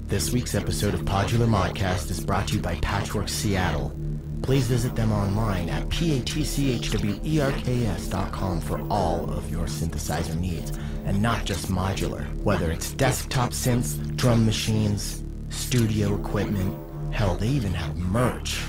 This week's episode of Podular Modcast is brought to you by Patchwork Seattle. Please visit them online at patchwerks.com for all of your synthesizer needs, and not just modular. Whether it's desktop synths, drum machines, studio equipment, hell, they even have merch.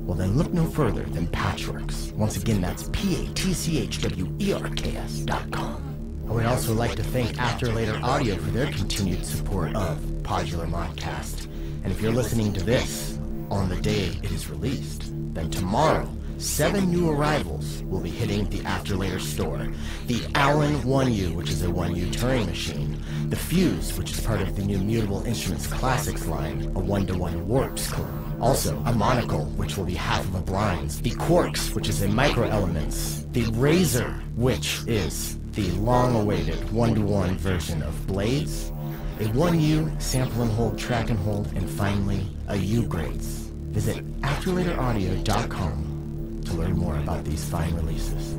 Well, then look no further than Patchworks. Once again, that's patchwerks.com. I would also like to thank Afterlater Audio for their continued support of Podular Modcast. And if you're listening to this on the day it is released, then tomorrow, 7 new arrivals will be hitting the Afterlater store. The Allen 1U, which is a 1U Turing machine. The Fuse, which is part of the new Mutable Instruments Classics line, a 1-to-1 Warps clone. Also, a Monocle, which will be half of a Blinds. The Quarks, which is a Micro Elements. The Razor, which is the long-awaited 1-to-1 version of Blades. A 1U sample and hold, track and hold, and finally, a U-Grades. Visit afterlateraudio.com to learn more about these fine releases.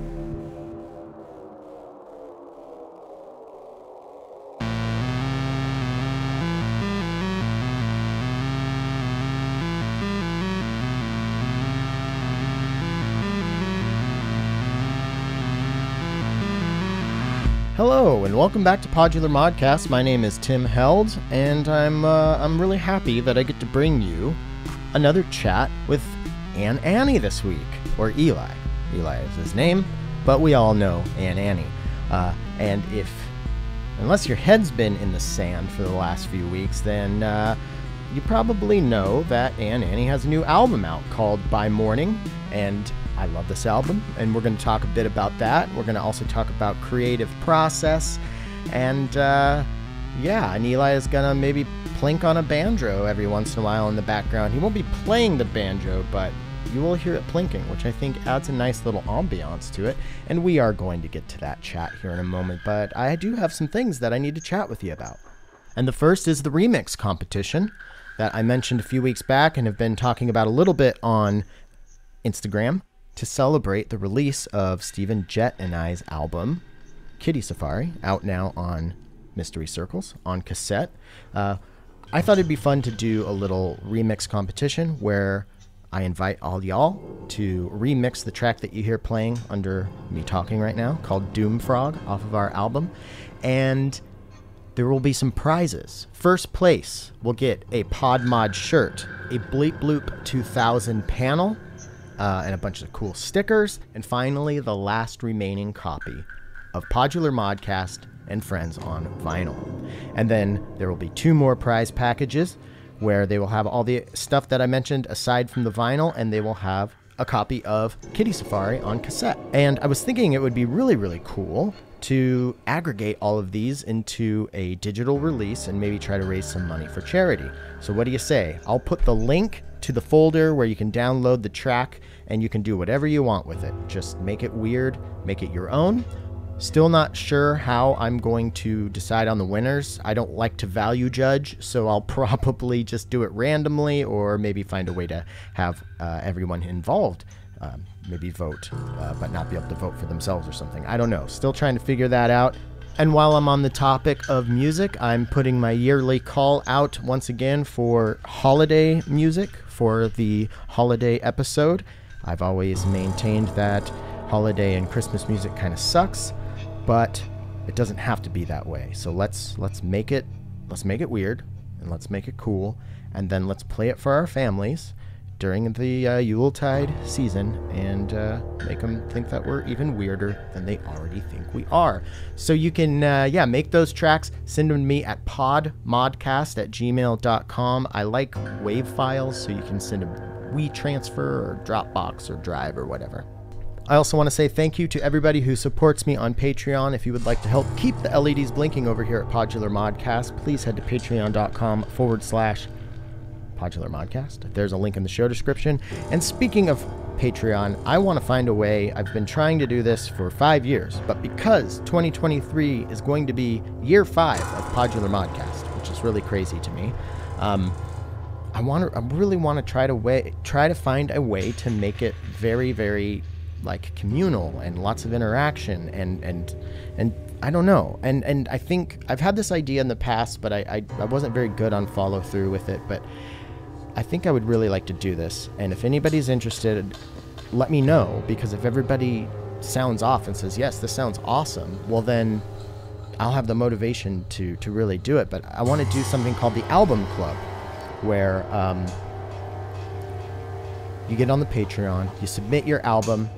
Hello, and welcome back to Podular Modcast. My name is Tim Held, and I'm really happy that I get to bring you another chat with Annie this week, or Eli. Eli is his name, but we all know Annie. And unless your head's been in the sand for the last few weeks, then you probably know that Annie has a new album out called By Morning, and I love this album, and we're going to talk a bit about that. We're going to also talk about creative process, and and Eli is going to maybe plink on a banjo every once in a while in the background. He won't be playing the banjo, but you will hear it plinking, which I think adds a nice little ambiance to it, and we are going to get to that chat here in a moment, but I do have some things that I need to chat with you about. And the first is the remix competition that I mentioned a few weeks back and have been talking about a little bit on Instagram, to celebrate the release of Stephen Jett and I's album, Kitty Safari, out now on Mystery Circles, on cassette. I thought it'd be fun to do a little remix competition where I invite all y'all to remix the track that you hear playing under me talking right now, called Doom Frog, off of our album. And there will be some prizes. First place will get a Pod Mod shirt, a Bleep Bloop 2000 panel, and a bunch of cool stickers, and finally the last remaining copy of Podular Modcast and Friends on vinyl. And then there will be 2 more prize packages where they will have all the stuff that I mentioned aside from the vinyl, and they will have a copy of Kitty Safari on cassette. And I was thinking it would be really, really cool to aggregate all of these into a digital release and maybe try to raise some money for charity. So what do you say? I'll put the link to the folder where you can download the track, and you can do whatever you want with it. Just make it weird, make it your own. Still not sure how I'm going to decide on the winners. I don't like to value judge, so I'll probably just do it randomly, or maybe find a way to have everyone involved maybe vote, but not be able to vote for themselves or something. I don't know. Still trying to figure that out. And while I'm on the topic of music, I'm putting my yearly call out once again for holiday music for the holiday episode. I've always maintained that holiday and Christmas music kind of sucks, but it doesn't have to be that way. So let's make it weird, and let's make it cool, and then let's play it for our families during the Yuletide season, and make them think that we're even weirder than they already think we are. So you can, make those tracks, send them to me at podmodcast@gmail.com. I like WAV files, so you can send them WeTransfer or Dropbox or Drive or whatever. I also want to say thank you to everybody who supports me on Patreon. If you would like to help keep the LEDs blinking over here at Podular Modcast, please head to patreon.com/Podular Modcast. There's a link in the show description. And speaking of Patreon, I want to find a way. I've been trying to do this for 5 years, but because 2023 is going to be year 5 of Podular Modcast, which is really crazy to me, I really want to try to find a way to make it very, very like communal and lots of interaction and I don't know. And I think I've had this idea in the past, but I wasn't very good on follow through with it. But I think I would really like to do this. And if anybody's interested, let me know, because if everybody sounds off and says, yes, this sounds awesome, well, then I'll have the motivation to really do it. But I want to do something called the Album Club, where you get on the Patreon, you submit your album,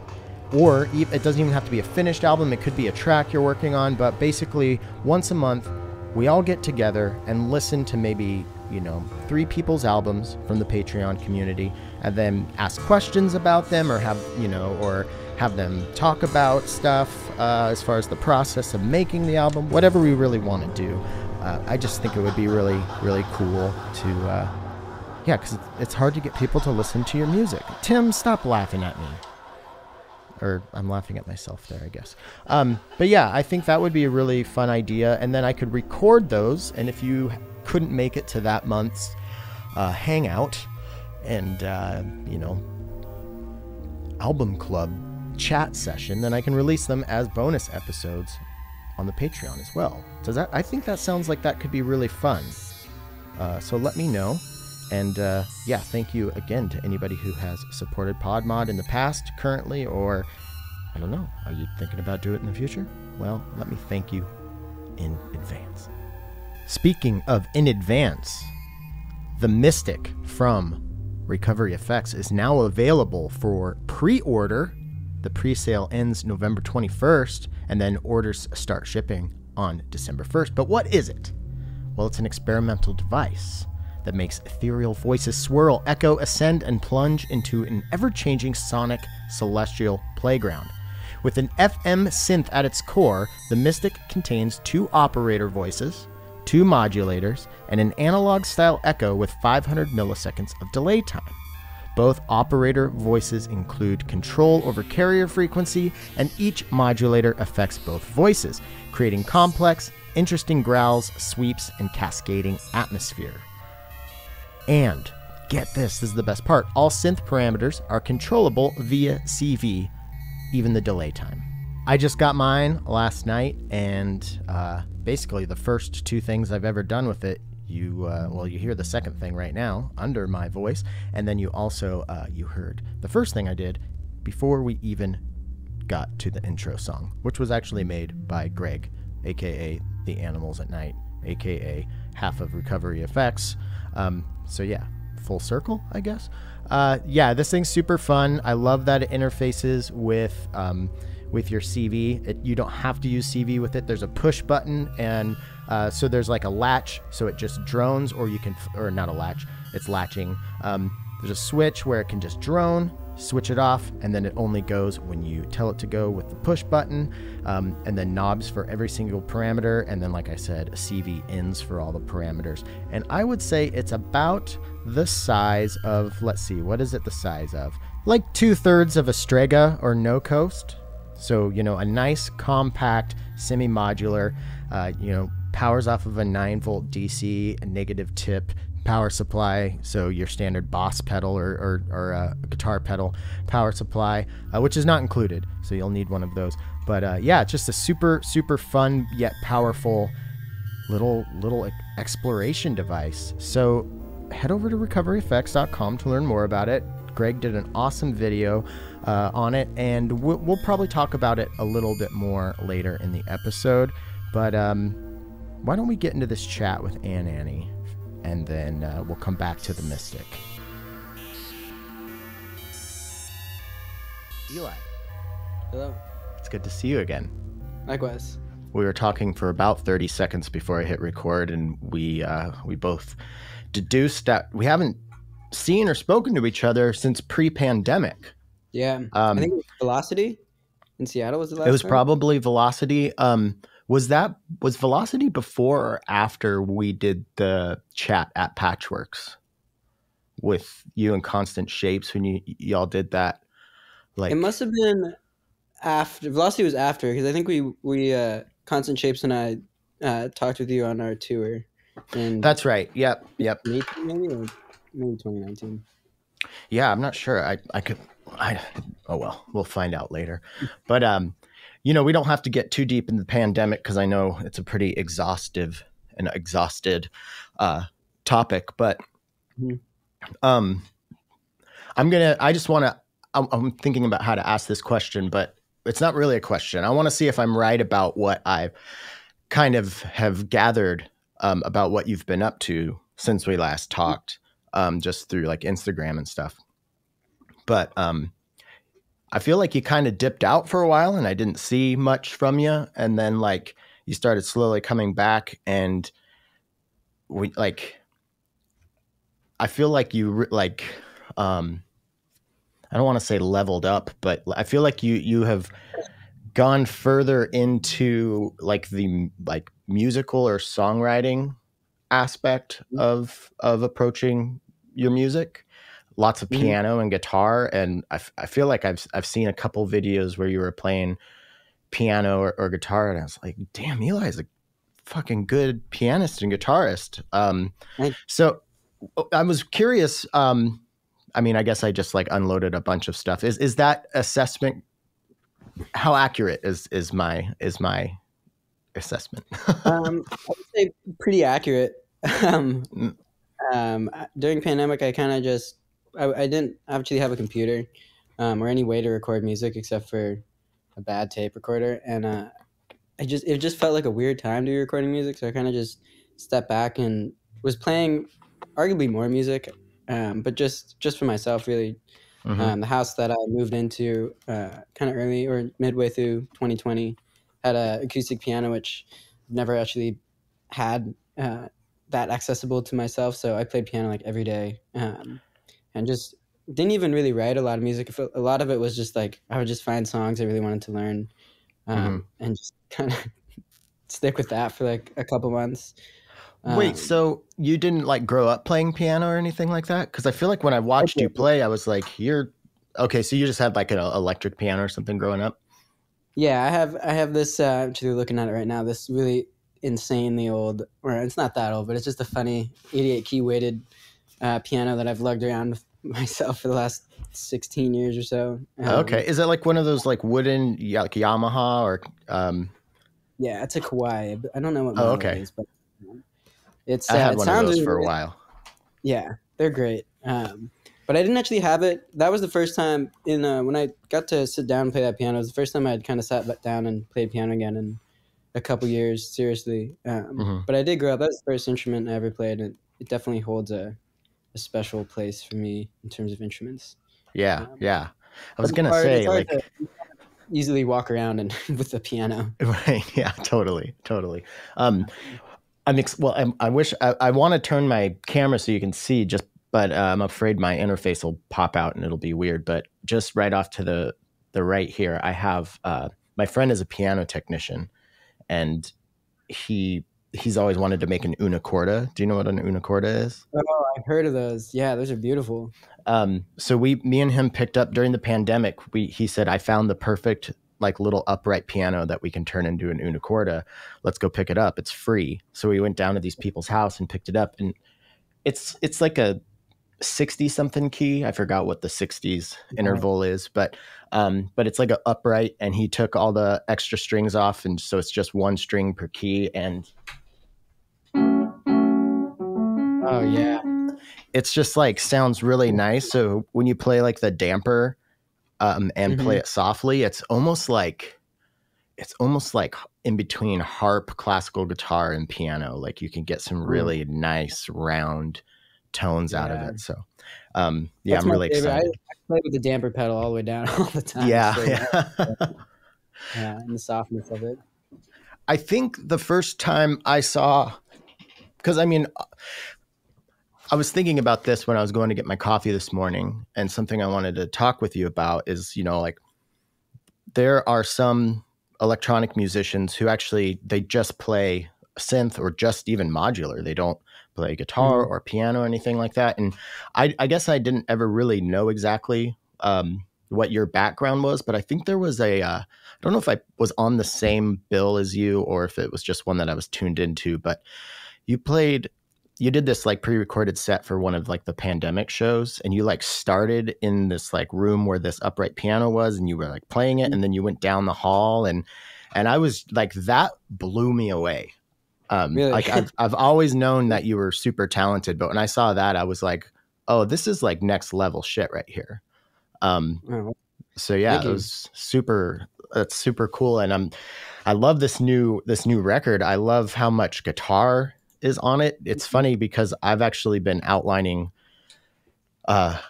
or it doesn't even have to be a finished album. It could be a track you're working on, but basically once a month, we all get together and listen to maybe, 3 people's albums from the Patreon community, and then ask questions about them, or have them talk about stuff as far as the process of making the album, whatever we really want to do. I just think it would be really, really cool to, because it's hard to get people to listen to your music. Tim, stop laughing at me. Or I'm laughing at myself there, I guess. But yeah, I think that would be a really fun idea. And then I could record those. And if you couldn't make it to that month's hangout and, album club chat session, then I can release them as bonus episodes on the Patreon as well. I think that sounds like that could be really fun. So let me know. And thank you again to anybody who has supported PodMod in the past, currently, or I don't know, are you thinking about doing it in the future? Well, let me thank you in advance. Speaking of in advance, The Mystic from Recovery Effects is now available for pre-order. The pre-sale ends November 21st, and then orders start shipping on December 1st. But what is it? Well, it's an experimental device that makes ethereal voices swirl, echo, ascend, and plunge into an ever-changing sonic celestial playground. With an FM synth at its core, the Mystic contains 2 operator voices, 2 modulators, and an analog-style echo with 500 milliseconds of delay time. Both operator voices include control over carrier frequency, and each modulator affects both voices, creating complex, interesting growls, sweeps, and cascading atmosphere. And get this is the best part. All synth parameters are controllable via CV, even the delay time. I just got mine last night, and basically the first 2 things I've ever done with it, you hear the second thing right now under my voice, and then you also you heard the first thing I did before we even got to the intro song, which was actually made by Greg, aka The Animals at Night, aka half of Recovery Effects. So yeah, full circle, I guess. This thing's super fun. I love that it interfaces with your CV. You don't have to use CV with it. There's a push button, and so there's like a latch, so it just drones, or not a latch, it's latching. There's a switch where it can just drone, switch it off, and then it only goes when you tell it to go with the push button, and then knobs for every single parameter, and then, like I said, CV ins for all the parameters. And I would say it's about the size of, let's see, what is it the size of? Like 2/3 of a Strega or No Coast. So, a nice, compact, semi-modular, powers off of a 9-volt DC, a negative tip power supply, so your standard Boss pedal or a guitar pedal power supply, which is not included, so you'll need one of those. But it's just a super, super fun yet powerful little exploration device. So head over to recoveryeffects.com to learn more about it. Greg did an awesome video on it, and we'll probably talk about it a little bit more later in the episode. But why don't we get into this chat with Annie? And then we'll come back to the Mystic. Eli. Hello. It's good to see you again. Likewise. We were talking for about 30 seconds before I hit record, and we both deduced that we haven't seen or spoken to each other since pre-pandemic. Yeah. I think it was Velocity in Seattle was the last It was time? probably Velocity. Was Velocity before or after we did the chat at Patchworks with you and Constant Shapes when y'all did that? Like, it must have been after. Velocity was after, because I think we Constant Shapes and I talked with you on our tour. And that's right. Yep. 2018 maybe, or maybe 2019. Yeah, I'm not sure. Oh well, we'll find out later. But we don't have to get too deep in the pandemic because I know it's a pretty exhaustive and exhausted topic. But Mhm. I just want to, I'm thinking about how to ask this question, but it's not really a question. I want to see if I'm right about what I kind of have gathered about what you've been up to since we last talked, just through like Instagram and stuff. But I feel like you kind of dipped out for a while and I didn't see much from you. And then like you started slowly coming back and we like, I feel like you like, I don't want to say leveled up, but I feel like you have gone further into like the like musical or songwriting aspect of approaching your music. Lots of Mhm. piano and guitar, and I feel like I've seen a couple videos where you were playing piano or guitar, and I was like, damn, Eli's a fucking good pianist and guitarist. Thank- So I was curious. I mean, I guess I just like unloaded a bunch of stuff. Is that assessment? How accurate is my assessment? I would say pretty accurate. um, Mm, During pandemic, I kind of just I didn't actually have a computer or any way to record music except for a bad tape recorder, and it just felt like a weird time to be recording music. So I kind of just stepped back and was playing arguably more music, but just for myself really. mhm, The house that I moved into kind of early or midway through 2020 had a acoustic piano, which I've never actually had that accessible to myself. So I played piano like every day, and just didn't even really write a lot of music. A lot of it was just like I would just find songs I really wanted to learn, mhm. and just kind of stick with that for like a couple months. Wait, Um, so you didn't like grow up playing piano or anything like that? Because I feel like when I I watched you did. play, I was like, you're okay. So you just had like an electric piano or something growing up? Yeah, I have this actually looking at it right now. This really insanely old, or it's not that old, but it's just a funny 88 key weighted piano that I've lugged around with myself for the last 16 years or so. Okay, is it like one of those like wooden, yeah, like Yamaha or? Yeah, it's a Kauai. But I don't know what Oh, model it okay. is, but it's I had it one of sounds those really for a nice. while. Yeah, they're great. But I didn't actually have it. That was the first time in when I got to sit down and play that piano. It was the first time I'd kind of sat back down and played piano again in a couple years, seriously. Hmm. But I did grow up. That was the first instrument I ever played, and it definitely holds a special place for me in terms of instruments. Yeah, Um, yeah. I but was gonna it's say hard to like, easily walk around and with the piano. right? Yeah, totally, totally. Um, well. I wish I want to turn my camera so you can see. But I'm afraid my interface will pop out and it'll be weird. But just right off to the right here, I have my friend is a piano technician, and he's always wanted to make an una corda. Do you know what an una corda is? Oh, I've heard of those. Yeah, those are beautiful. So me and him picked up during the pandemic. He said, I found the perfect like little upright piano that we can turn into an una corda. Let's go pick it up. It's free. So we went down to these people's house and picked it up, and it's like a 60 something key. I forgot what the 60s Wow. interval is, but it's like a upright, and he took all the extra strings off, and so it's just one string per key, and Oh yeah. it's just like sounds really nice. So when you play like the damper and play Hmm. it softly, it's almost like in between harp, classical guitar, and piano. Like you can get some Ooh, really nice round tones out of yeah, it. So yeah, that's I'm my really favorite. excited. I play with the damper pedal all the way down all the time. Yeah, So yeah, yeah. and the softness of it. I think the first time I saw, because I mean, I was thinking about this when I was going to get my coffee this morning, and something I wanted to talk with you about is, like there are some electronic musicians who actually they just play synth or just even modular. They don't play guitar Mhm. or piano or anything like that. And I guess I didn't ever really know exactly what your background was, but I think there was I don't know if I was on the same bill as you or if it was just one that I was tuned into, but you played you did this like pre-recorded set for one of like the pandemic shows, and you like started in this like room where this upright piano was, and you were like playing it, and then you went down the hall, and I was like, that blew me away. Really? Like I've always known that you were super talented, but when I saw that, I was like, oh, this is like next level shit right here. Oh, So yeah, thank it you. was super. That's super cool, and I love this new record. I love how much guitar is on it. It's funny because I've actually been outlining uh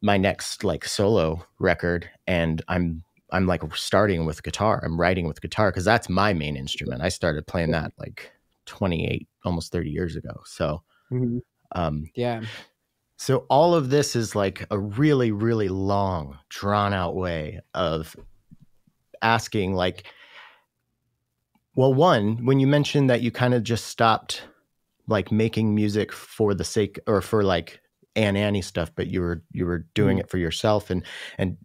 my next like solo record, and I'm like starting with guitar. I'm writing with guitar because that's my main instrument. I started playing that like 28, almost 30 years ago. So Mhm. um Yeah. so all of this is like a really, really long, drawn out way of asking, like, well, one, when you mentioned that you kind of just stopped like making music for the sake, or for like Annie stuff, but you were doing Mhm. it for yourself, and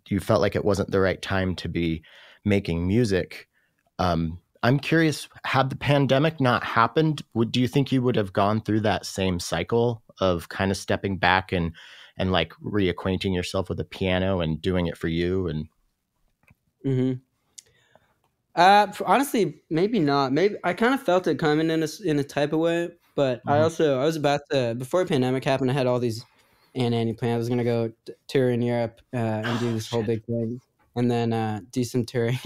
you felt like it wasn't the right time to be making music. I'm curious, had the pandemic not happened, do you think you would have gone through that same cycle of kind of stepping back and like reacquainting yourself with the piano and doing it for you? And Mhm. Honestly, maybe not. Maybe I kind of felt it coming in a type of way, but Mhm. I was about to, before the pandemic happened. I had all these Annie plans. I was gonna go tour in Europe and do Oh this whole shit. big thing, and then do some touring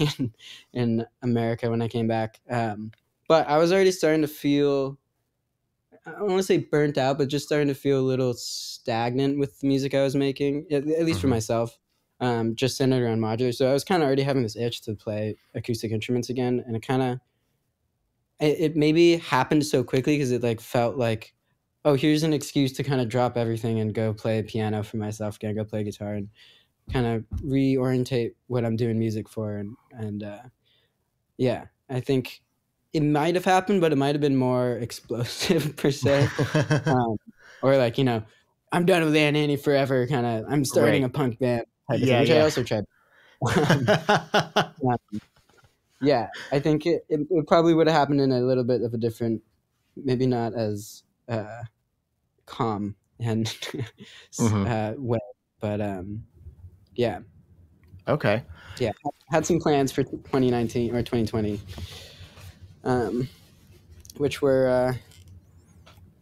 in America when I came back. But I was already starting to feel, I don't want to say burnt out, but just starting to feel a little stagnant with the music I was making, at least for Mhm. myself, just centered around modular. So I was kind of already having this itch to play acoustic instruments again, and it maybe happened so quickly because it like felt like, oh, here's an excuse to kind of drop everything and go play piano for myself again, go play guitar, and kind of reorientate what I'm doing music for, and yeah, I think it might have happened, but it might have been more explosive per se. Um, or like, I'm done with Aunt Annie forever, kind of. I'm starting Right. a punk band type of thing, Yeah, which I yeah. also tried. Um, yeah, yeah, I think it probably would have happened in a little bit of a different, maybe not as calm and Mhm. way, but yeah, Okay. yeah, had some plans for 2019 or 2020, um, which were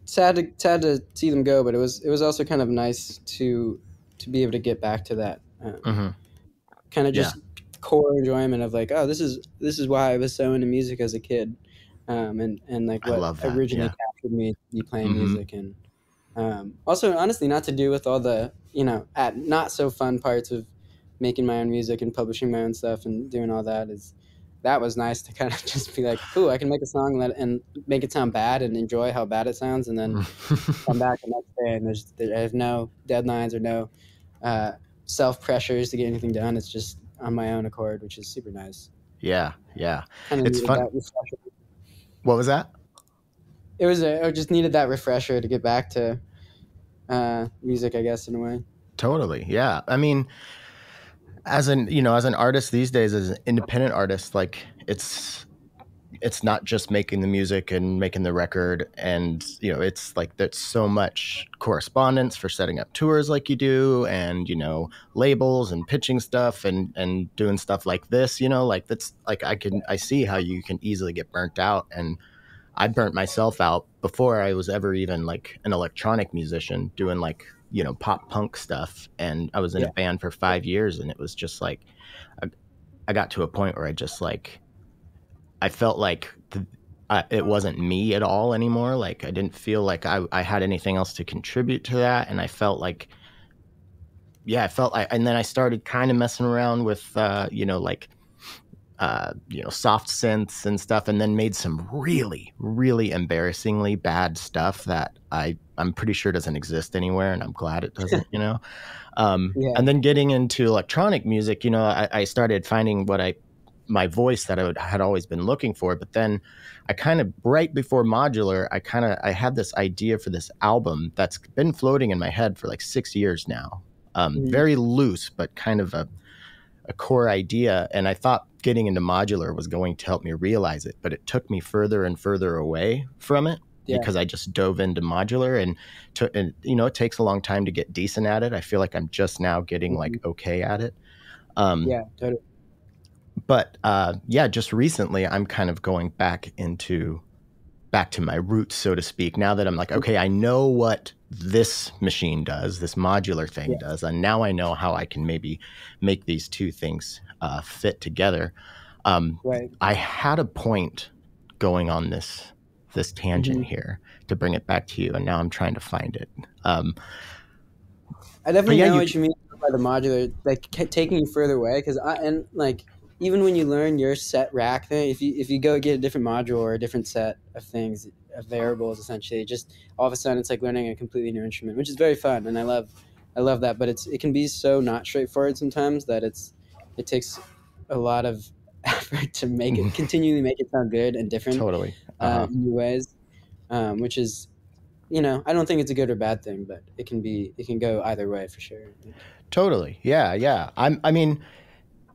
sad to see them go, but it was also kind of nice to be able to get back to that. Mhm. Kind of Yeah, just core enjoyment of like, oh, this is why I was so into music as a kid, and like I what love that. originally Yeah. captured me be playing Mhm. music, and also honestly not to do with all the at not so fun parts of making my own music and publishing my own stuff and doing all that. Is that was nice to kind of just be like, cool, I can make a song and make it sound bad and enjoy how bad it sounds, and then come back the next day and there's no deadlines or no uh, self pressures to get anything done. It's just on my own accord, which is super nice. Yeah, yeah. Kind of It's needed fun. that refresher. What was that? I just needed that refresher to get back to music, I guess, in a way. Totally. Yeah. I mean, as an, as an artist these days, as an independent artist, like it's not just making the music and making the record, and it's like there's so much correspondence for setting up tours like you do, and labels and pitching stuff, and doing stuff like this, like that's like I see how you can easily get burnt out, and I burnt myself out before I was ever even like an electronic musician doing like, pop punk stuff. And I was in a Yeah. band for 5 years, and it was just like, I, I got to a point where I just like, I felt like it wasn't me at all anymore. Like I didn't feel like I had anything else to contribute to that. And I felt like, yeah, and then I started kind of messing around with, like, soft synths and stuff, and then made some really, really embarrassingly bad stuff that I'm pretty sure doesn't exist anywhere, and I'm glad it doesn't. Yeah. And then getting into electronic music, I started finding my voice that had always been looking for. But then I kind of, right before Modular, I had this idea for this album that's been floating in my head for like 6 years now. Mhm. Very loose, but kind of a core idea. And I thought getting into Modular was going to help me realize it, but it took me further and further away from it. Yeah. because I just dove into modular and it takes a long time to get decent at it. I feel like I'm just now getting Mhm. like okay at it. Um, Yeah, totally. but yeah, just recently I'm kind of going back to my roots, so to speak, now that I'm like, okay, I know what this machine does, this modular thing Yeah. does, and now I know how I can maybe make these two things fit together. Right. I had a point going on this tangent Hmm. here to bring it back to you, and now I'm trying to find it. Um, I but definitely yeah, know you what you mean by the modular, like taking you further away. Because and like even when you learn your set rack thing, if you go get a different module or a different set of things, of variables, essentially, just all of a sudden it's like learning a completely new instrument, which is very fun, and I love that. But it can be so not straightforward sometimes that it takes a lot of effort to make it continually make it sound good and different totally. Uh-huh. in new ways, which is I don't think it's a good or bad thing, but it can go either way for sure. I think. Totally. Yeah, yeah. I mean,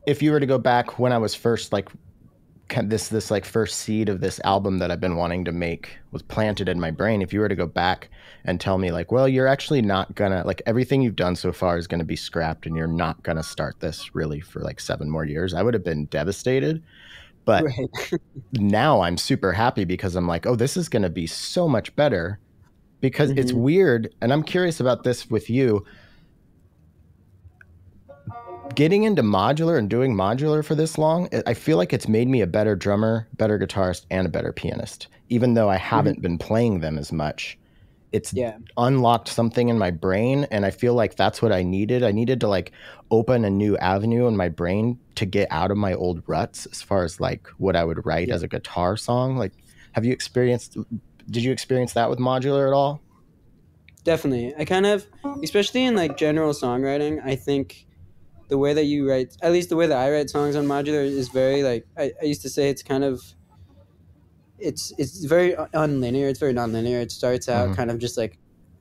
if you were to go back when I was first like this like first seed of this album that I've been wanting to make was planted in my brain. If you were to go back and tell me like, well, you're actually not gonna like everything you've done so far is gonna be scrapped and you're not gonna start this really for like 7 more years, I would have been devastated. But Right. now I'm super happy because I'm like, oh, this is gonna be so much better because it's Hmm. weird. And I'm curious about this with you. Getting into modular and doing modular for this long, I feel like it's made me a better drummer, better guitarist, and a better pianist. Even though I Hmm. haven't been playing them as much, it's Yeah. unlocked something in my brain. And I feel like that's what I needed. I needed to like open a new avenue in my brain to get out of my old ruts as far as like what I would write Yeah. as a guitar song. Like, did you experience that with modular at all? Definitely. I kind of, especially in like general songwriting, I think the way that you write, at least the way that I write songs on modular, is very like I used to say it's kind of it's very unlinear. It's very nonlinear. It starts out Mm-hmm. kind of just like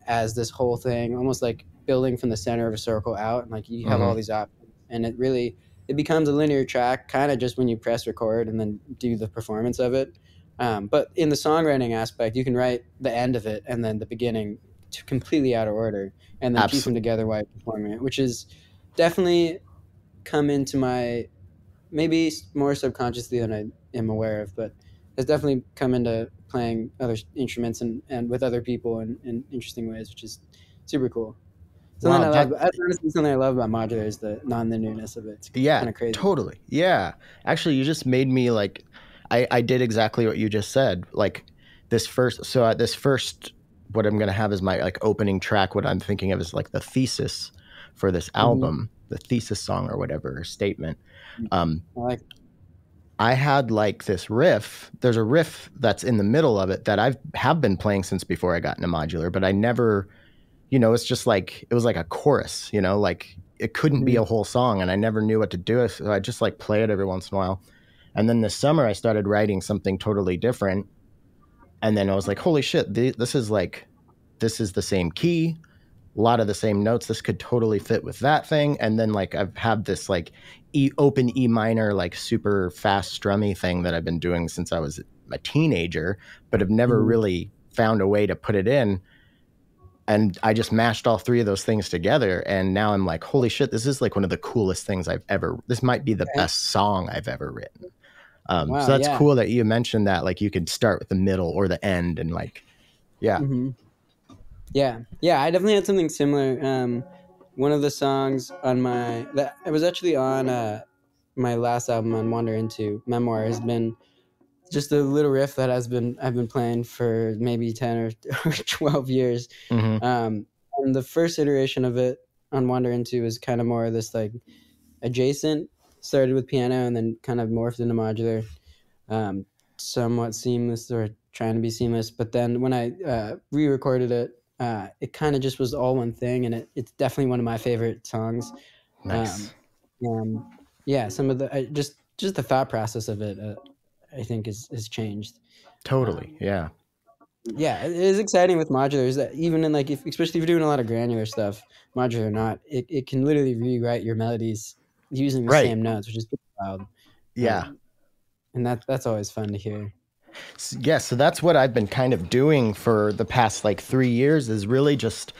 as this whole thing, almost like building from the center of a circle out, and like you have all Mm-hmm. these options, and it becomes a linear track, kind of just when you press record and then do the performance of it. But in the songwriting aspect, you can write the end of it and then the beginning to completely out of order, and then piece them Absolutely. together while you're performing it, which is definitely come into my maybe more subconsciously than I am aware of, but has definitely come into playing other instruments and with other people in interesting ways, which is super cool. Something Wow, I love. That's honestly something I love about modular is the non-linearness of it. It's yeah, kind of crazy. totally. Yeah. Actually, you just made me like, I did exactly what you just said. Like this first, what I'm going to have is my like opening track. What I'm thinking of is like the thesis for this Hmm. album, the thesis song or whatever, or statement. Um, I like. I had like this riff. There's a riff that's in the middle of it that have been playing since before I got into modular, but I never, it's just like it was like a chorus, like it couldn't be Hmm. a whole song and I never knew what to do. So I just like play it every once in a while. And then this summer I started writing something totally different. And then I was like, holy shit, this is the same key, a lot of the same notes. This could totally fit with that thing. And then like I've had this like open E minor, like super fast strummy thing that I've been doing since I was a teenager, but have never Hmm. really found a way to put it in. And I just mashed all three of those things together. And now I'm like, holy shit, this is like one of the coolest things this might be the Right. best song I've ever written. So Wow. that's Yeah. cool that you mentioned that, like you could start with the middle or the end and like, yeah. Hmm. Yeah. Yeah. I definitely had something similar. One of the songs on that I was actually on my last album on Wander Into Memoir has been just a little riff that I've been playing for maybe 10 or 12 years. Mm-hmm. And the first iteration of it on Wander Into was kind of more of this like adjacent, started with piano and then kind of morphed into modular, um, somewhat seamless or trying to be seamless. But then when I re-recorded it, it kind of just was all one thing, and it's definitely one of my favorite songs. Um, Nice. and yeah, some of the just the thought process of it, I think has changed. Totally. Um, Yeah. yeah, it is exciting with modulars that even in like especially if you're doing a lot of granular stuff, modular or not, it can literally rewrite your melodies using the Right. same notes, which is pretty wild. Yeah. Um, and that's always fun to hear. Yeah, so that's what I've been kind of doing for the past like 3 years is really just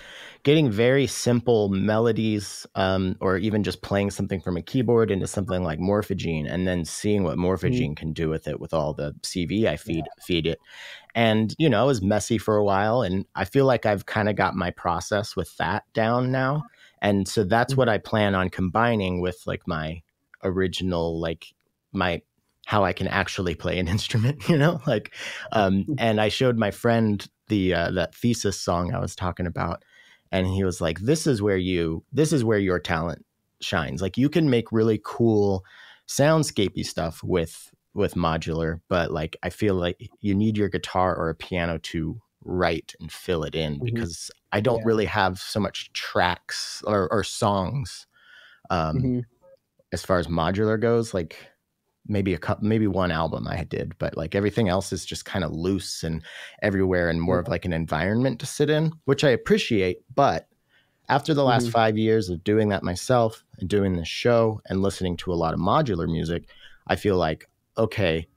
getting very simple melodies, or even just playing something from a keyboard into something like Morphogene, and then seeing what Mhm. Morphogene can do with it with all the CV I Yeah. feed it. And you know, it was messy for a while, and I feel like I've kind of got my process with that down now. And so that's what Mhm. I plan on combining with like my original, like my how I can actually play an instrument, you know, like, and I showed my friend that thesis song I was talking about, and he was like, this is where your talent shines. Like you can make really cool soundscapey stuff with modular, but like I feel like you need your guitar or a piano to write and fill it in, Mhm. because I don't Yeah. really have so much tracks or songs, um, Mhm. as far as modular goes. Like maybe one album I did, but like everything else is just kind of loose and everywhere and more of like an environment to sit in, which I appreciate. But after the last Mhm. 5 years of doing that myself and doing this show and listening to a lot of modular music, I feel like, okay,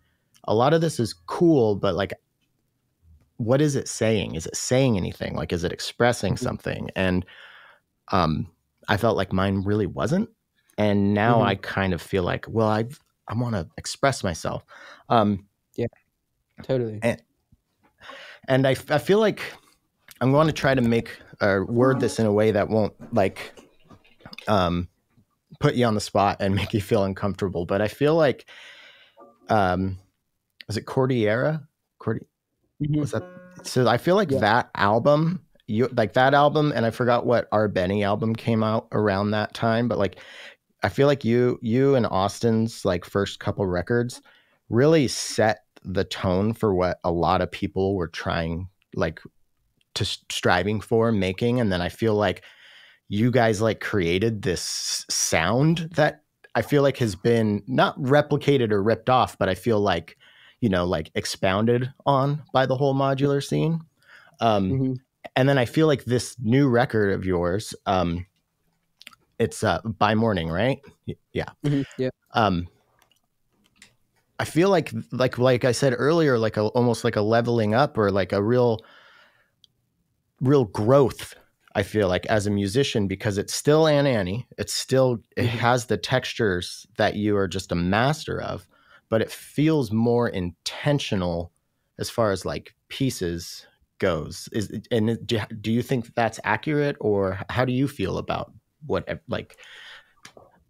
a lot of this is cool, but like, what is it saying? Is it saying anything? Like, is it expressing Mhm. something? And um, I felt like mine really wasn't. And now I Mhm. kind of feel like, well, I want to express myself. Um, Yeah. Totally. and and I feel like I'm going to try to make or word this in a way that won't like um, put you on the spot and make you feel uncomfortable. But I feel like, um, was it Cordillera? Was Mhm. that? So I feel like Yeah. that album, you like that album, and I forgot what our Benny album came out around that time, but like I feel like you and Austin's like first couple records really set the tone for what a lot of people were trying like to striving for making. And then I feel like you guys like created this sound that I feel like has been not replicated or ripped off, but I feel like, you know, like expounded on by the whole modular scene. Um, Mhm. and then I feel like this new record of yours, it's By Morning, right? Yeah. Mhm. Yeah. Um, I feel like I said earlier, like almost like a leveling up or like a real growth. I feel like as a musician, because it's still Annie. It Mhm. has the textures that you are just a master of, but it feels more intentional as far as like pieces goes. Do you think that's accurate, or how do you feel about what like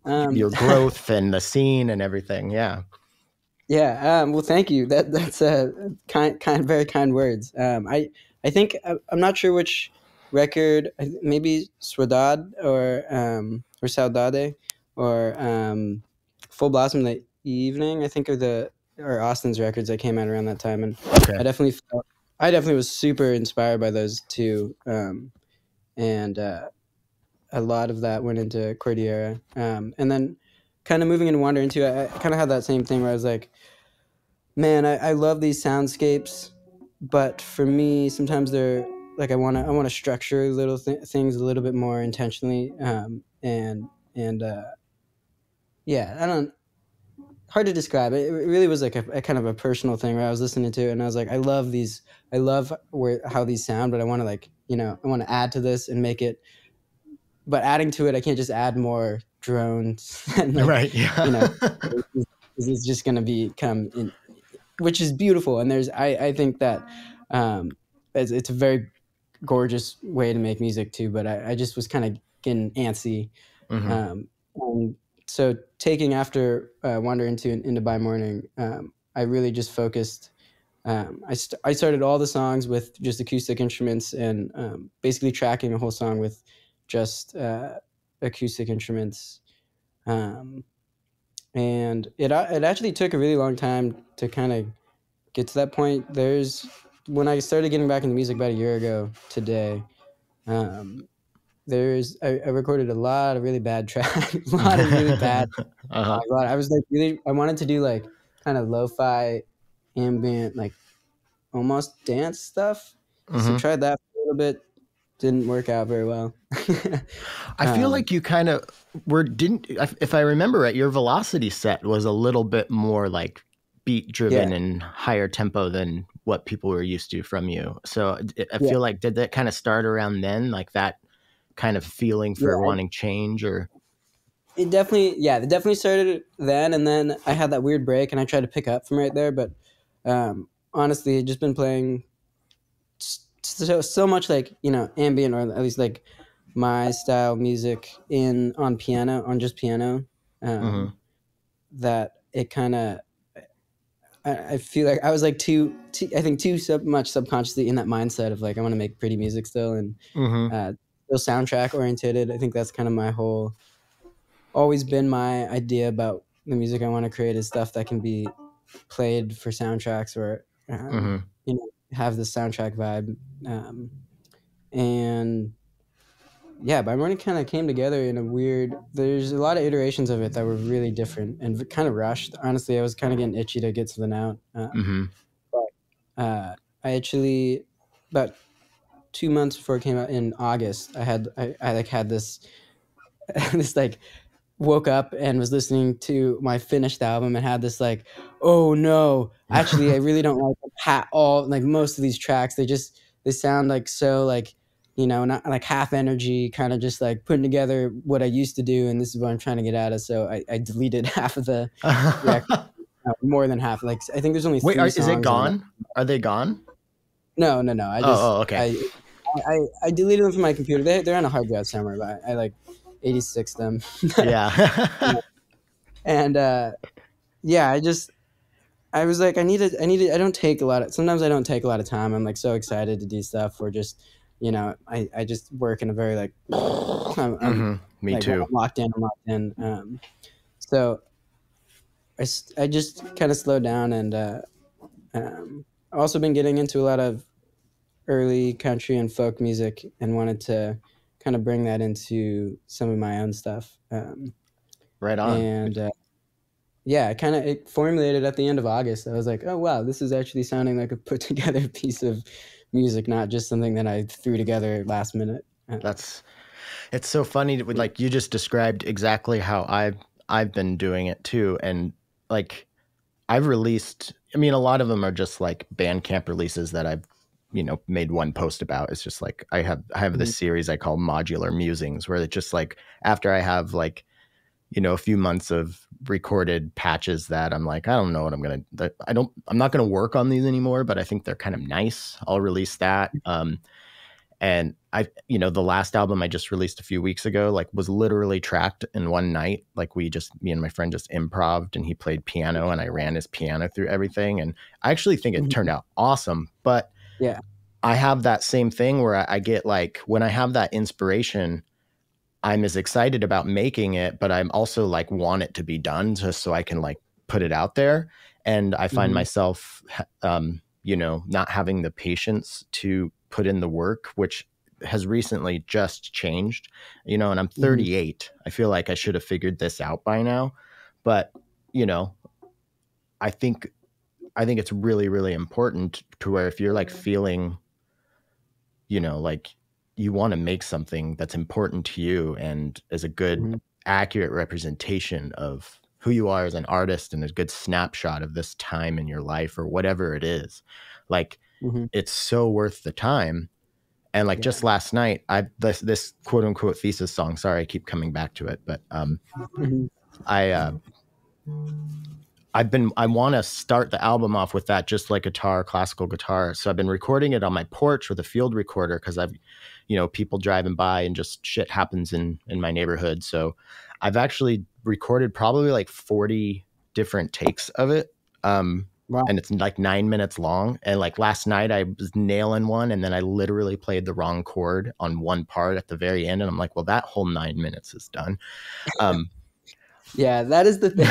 Um. your growth and the scene and everything? Yeah. Yeah. Well, thank you. That's very kind words. I think I'm not sure which record. Maybe Swadad or Saudade or Full Blossom the Evening. I think are the or Austin's records that came out around that time, and Okay. I definitely felt, I definitely was super inspired by those two. And a lot of that went into Cordillera. And then kind of moving into Wander into, I kind of had that same thing where I was like, man, I love these soundscapes, but for me, sometimes they're like I want to structure little things a little bit more intentionally, and yeah, I don't. Hard to describe. It really was like a kind of a personal thing where I was listening to it and I was like, I love these. I love how these sound, but I want to like I want to add to this and make it. But adding to it, I can't just add more drones and like Right. you Yeah. know, this is just gonna become in, which is beautiful. And I think that um, it's a very gorgeous way to make music too. But I just was kind of getting antsy, hmm and so taking after Wander into By Morning, I really just focused. I started all the songs with just acoustic instruments and basically tracking a whole song with just acoustic instruments. Um, and it actually took a really long time to kind of get to that point. There's when I started getting back into music about a year ago today. Um, I recorded a lot of really bad tracks, a lot of really bad. uh-huh. I was like really I wanted to do like kind of lo-fi, ambient, like almost dance stuff. So hmm tried that for a little bit, didn't work out very well. I feel um, like you kind of if I remember right, your velocity set was a little bit more like beat driven and higher tempo than what people were used to from you. So I Yeah. feel like, did that kind of start around then, like that kind of feeling for Yeah. wanting change? Or It definitely started then, and then I had that weird break, and I tried to pick up from right there. But honestly, just been playing so much like ambient, or at least like my style music on piano, on just piano, mm-hmm. that it kind of I feel like I was like I think too much subconsciously in that mindset of like I want to make pretty music still, and Mm-hmm. still soundtrack oriented. I think that's kind of always been my idea about the music I want to create, is stuff that can be played for soundtracks, or Mm-hmm. have the soundtrack vibe. And yeah, by morning kind of came together in a weird. There's a lot of iterations of it that were really different and kind of rushed. Honestly, I was kind of getting itchy to get something out. Mm-hmm. But I actually, about 2 months before it came out in August, I like had this this like woke up and was listening to my finished album and had this like, oh no, actually I really don't like most of these tracks. They sound like so like not like half energy, kind of just like putting together what I used to do, and this is what I'm trying to get out of. So I deleted half of the record, more than half. Like I think there's only Wait, three is it songs that gone? Are they gone? no. Oh, okay. I deleted them from my computer. They're on a hard drive somewhere, but I like 86 them. Yeah. And yeah, I was like, I don't take a lot of, sometimes I don't take a lot of time. I'm like so excited to do stuff, or just, I just work in a very like, Mm-hmm. Me like, too. I'm locked in. So I just kind of slowed down, and I've also been getting into a lot of early country and folk music, and wanted to kind of bring that into some of my own stuff. Right on. And yeah, it formulated at the end of August. I was like, oh wow, this is actually sounding like a put together piece of music, not just something that I threw together last minute. It's so funny with, like, you just described exactly how I've been doing it too. And like, I've released, I mean, a lot of them are just like Bandcamp releases that I've, made one post about. It's just like, I have this series I call Modular Musings, where it's just like, after I have like, a few months of recorded patches that I'm like, I don't know what I'm not going to work on these anymore, but I think they're kind of nice. I'll release that. And the last album I just released a few weeks ago, like, was literally tracked in one night. Like, me and my friend just improv'd, and he played piano and I ran his piano through everything. And I actually think it turned out awesome. But Yeah. I have that same thing where I get like, when I have that inspiration, I'm as excited about making it, but I'm also like, want it to be done just so I can like put it out there. And I find myself, not having the patience to put in the work, which has recently just changed, and I'm 38. I feel like I should have figured this out by now, but I think it's really, really important to where, if you're like feeling, like you want to make something that's important to you and is a good, accurate representation of who you are as an artist, and a good snapshot of this time in your life, or whatever it is, like, it's so worth the time. And like, just last night, this quote unquote thesis song, sorry, I keep coming back to it, but I want to start the album off with that, just like classical guitar. So I've been recording it on my porch with a field recorder, because I've, people driving by, and just shit happens in my neighborhood. So I've actually recorded probably like 40 different takes of it. Wow. And it's like 9 minutes long. And like, last night I was nailing one, and then I literally played the wrong chord on one part at the very end. And I'm like, well, that whole 9 minutes is done. Yeah, that is the thing.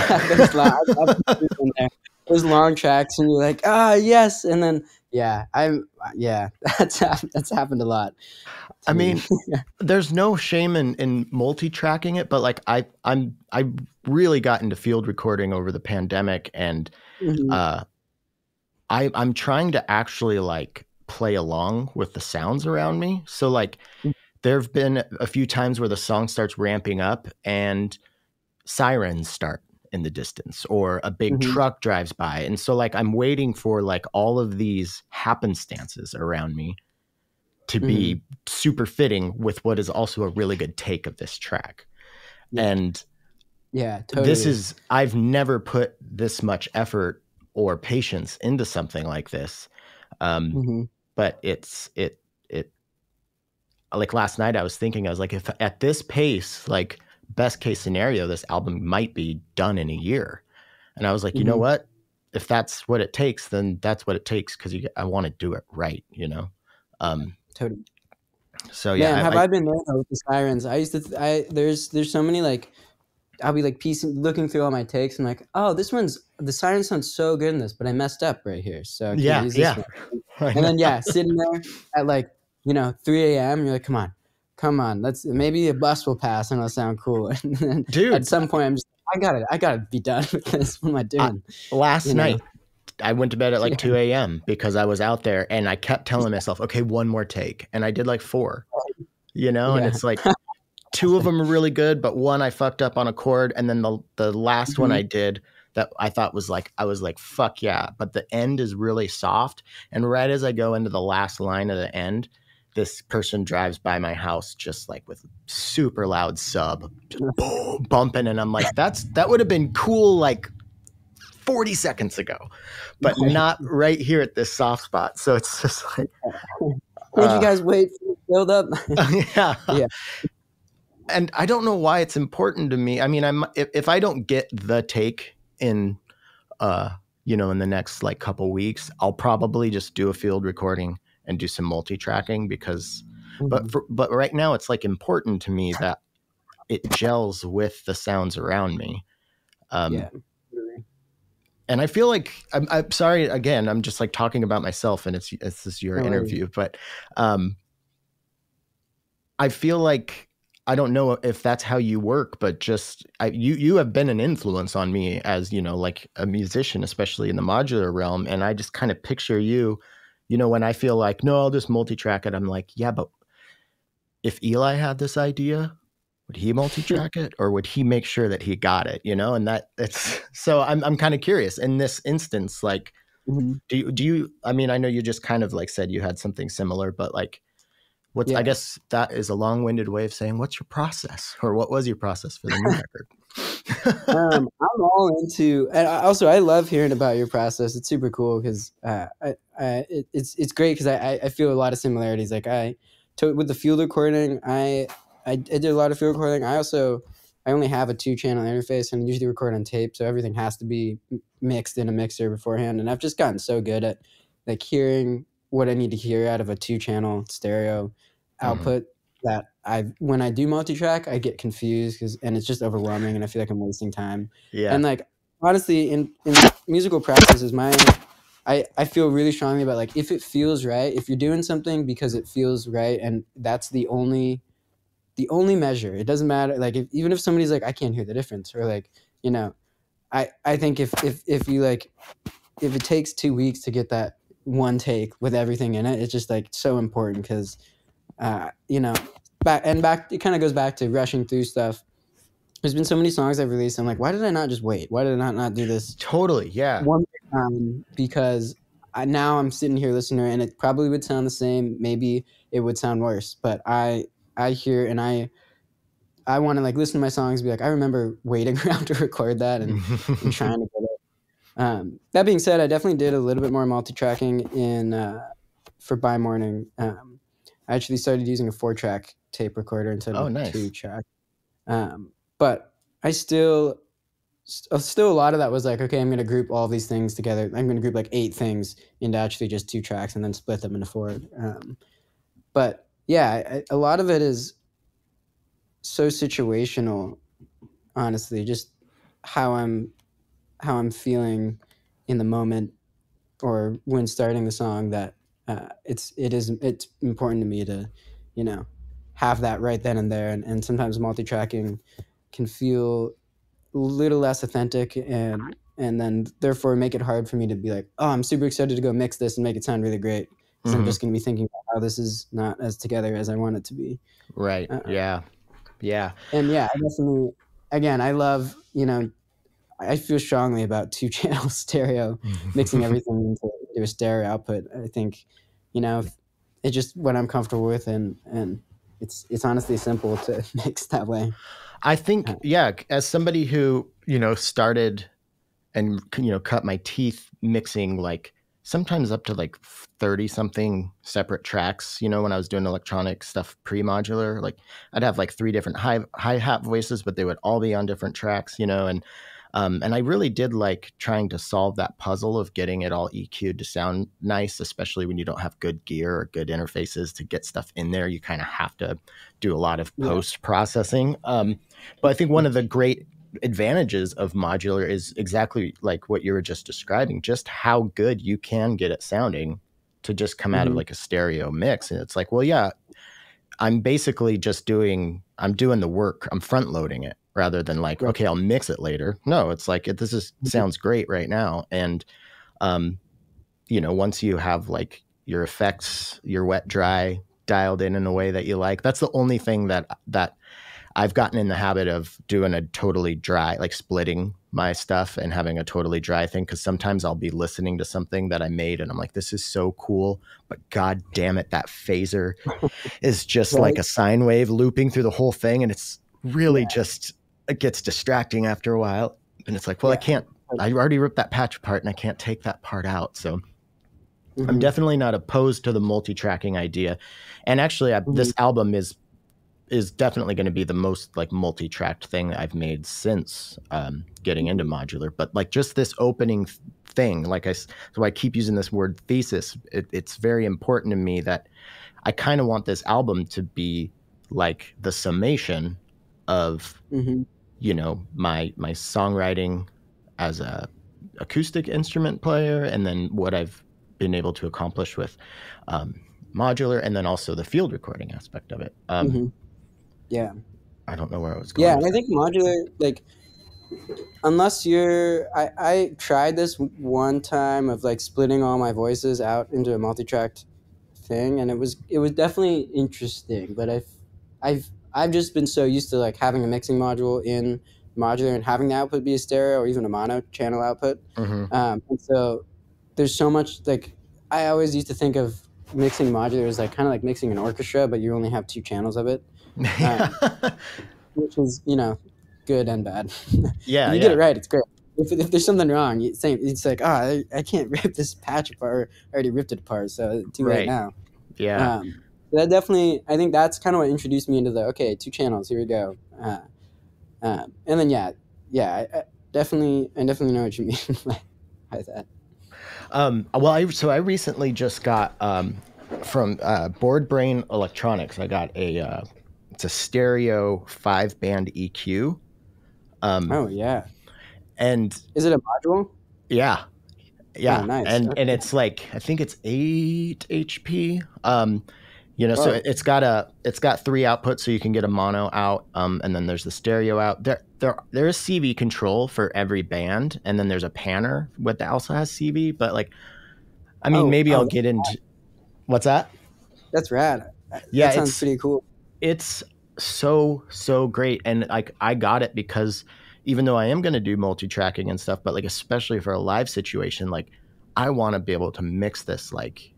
Those long tracks, and you're like, yes, and then that's happened a lot. I mean, there's no shame in multi-tracking it, but like, I really got into field recording over the pandemic, and I'm trying to actually like play along with the sounds around me. So like, there've been a few times where the song starts ramping up and sirens start in the distance, or a big truck drives by. And so like I'm waiting for like all of these happenstances around me to be super fitting with what is also a really good take of this track. And totally. I've never put this much effort or patience into something like this. But it like last night I was like, if at this pace, like best case scenario, this album might be done in a year. And I was like, you know what? If that's what it takes, then that's what it takes. Cause I want to do it right, you know? Totally. So yeah. Man, have I been there though with the sirens? There's so many, like, I'll be like looking through all my takes and like, oh, the siren sounds so good in this, but I messed up right here. So I can't use this one. And then sitting there at like, 3 a.m. you're like, come on, maybe a bus will pass and it'll sound cool. And then dude, at some point I'm just, I gotta be done with this. What am I doing? Last night I went to bed at like 2 a.m. because I was out there and I kept telling myself, okay, one more take. And I did like 4, and it's like 2 of them are really good, but one I fucked up on a chord. And then the last one I did that I thought was like, I was like, fuck yeah. But the end is really soft. And right as I go into the last line of the end, this person drives by my house just like with super loud sub, boom, bumping. And I'm like, that would have been cool like 40 seconds ago, but not right here at this soft spot. So it's just like, would you guys wait for the build up? Yeah. And I don't know why it's important to me. I mean, if I don't get the take in, in the next like couple weeks, I'll probably just do a field recording and do some multi-tracking because, but right now it's like important to me that it gels with the sounds around me. And I feel like I'm sorry again. I'm just like talking about myself, and it's this your interview, but I feel like I don't know if that's how you work, but just you have been an influence on me as like a musician, especially in the modular realm, and I just kind of picture you, when I feel like no, I'll just multi-track it. I'm like, yeah, but if Eli had this idea, would he multi-track it, or would he make sure that he got it? And it's so I'm kind of curious in this instance. Like, do you? I mean, I know you just kind of like said you had something similar, but like, I guess that is a long-winded way of saying what's your process, or what was your process for the new record? I'm all into, and I love hearing about your process. It's super cool because it's great because I feel a lot of similarities. Like with the field recording, I did a lot of field recording. I only have a 2-channel interface and I usually record on tape, so everything has to be mixed in a mixer beforehand. And I've just gotten so good at like hearing what I need to hear out of a 2-channel stereo output that when I do multi-track, I get confused and it's just overwhelming and I feel like I'm wasting time. Yeah. And like honestly, in musical practices, I feel really strongly about like if it feels right, if you're doing something because it feels right, and that's the only measure. It doesn't matter. Like even if somebody's like, I can't hear the difference, or like, I think if you like, if it takes 2 weeks to get that one take with everything in it, it's just like so important because, back it kind of goes back to rushing through stuff. There's been so many songs I've released. I'm like, why did I not just wait? Why did I not do this? Totally. Yeah. One time, because now I'm sitting here listening and it probably would sound the same. Maybe it would sound worse, but I hear and I want to like listen to my songs and be like, I remember waiting around to record that and trying to get it. That being said, I definitely did a little bit more multi-tracking for By Morning. I actually started using a 4-track tape recorder instead of a 2-track. But I still a lot of that was like, okay, I'm going to group all these things together. I'm going to group like 8 things into actually just 2 tracks and then split them into 4. But yeah, a lot of it is so situational, honestly, just how I'm feeling in the moment or when starting the song, that it's important to me to, have that right then and there. And sometimes multi-tracking can feel a little less authentic and then therefore make it hard for me to be like, oh, I'm super excited to go mix this and make it sound really great. Because I'm just going to be thinking about how this is not as together as I want it to be. Right. Yeah. And yeah, I definitely, again, I love, I feel strongly about 2-channel stereo, mixing everything into a stereo output. I think, it's just what I'm comfortable with, and it's honestly simple to mix that way. I think, yeah, as somebody who, started and, cut my teeth mixing like sometimes up to like 30 something separate tracks, when I was doing electronic stuff pre-modular, like I'd have like 3 different hi-hat voices, but they would all be on different tracks, and I really did like trying to solve that puzzle of getting it all EQ'd to sound nice, especially when you don't have good gear or good interfaces to get stuff in there. You kind of have to do a lot of post processing. But I think one of the great advantages of modular is exactly like what you were just describing, just how good you can get it sounding to just come out of like a stereo mix. And it's like, well, yeah, I'm basically just doing the work. I'm front loading it rather than like, okay, I'll mix it later. No, it's like, sounds great right now. And, once you have like your effects, your wet, dry dialed in a way that you like, that's the only thing that I've gotten in the habit of doing a totally dry, like splitting my stuff and having a totally dry thing. Cause sometimes I'll be listening to something that I made and I'm like, this is so cool, but God damn it, that phaser is just like a sine wave looping through the whole thing. And it's really just, it gets distracting after a while. And it's like, well, I already ripped that patch apart and I can't take that part out. So I'm definitely not opposed to the multi-tracking idea. And actually this album is definitely going to be the most like multi-tracked thing that I've made since getting into modular. But like just this opening thing, so I keep using this word thesis. It's very important to me that I kind of want this album to be like the summation of, my songwriting as a acoustic instrument player, and then what I've been able to accomplish with modular, and then also the field recording aspect of it. Yeah. I don't know where I was going. Yeah, I think modular, like, unless I tried this one time of like splitting all my voices out into a multi-tracked thing, and it was definitely interesting, but I've just been so used to like having a mixing module in modular and having the output be a stereo or even a mono channel output. And so there's so much, like, I always used to think of mixing modular as like kind of like mixing an orchestra, but you only have 2 channels of it. Which is, good and bad. Yeah, you get it right, it's great. If there's something wrong, it's like, I can't rip this patch apart. I already ripped it apart, so too late now. Yeah. That definitely, I think that's kind of what introduced me into the 2 channels. Here we go. And then I definitely know what you mean by that. Well, I recently just got from Board Brain Electronics. I got it's a stereo 5-band EQ. And is it a module? Yeah. Oh, nice. And it's like, I think it's 8 HP. So it's got 3 outputs, so you can get a mono out, and then there's the stereo out. There is CV control for every band, and then there's a panner that also has CV. But like, I mean, maybe I'll get into rad. What's that? That's rad. Yeah, that sounds pretty cool. It's so great, and like I got it because even though I am going to do multi-tracking and stuff, but like especially for a live situation, like I want to be able to mix this like,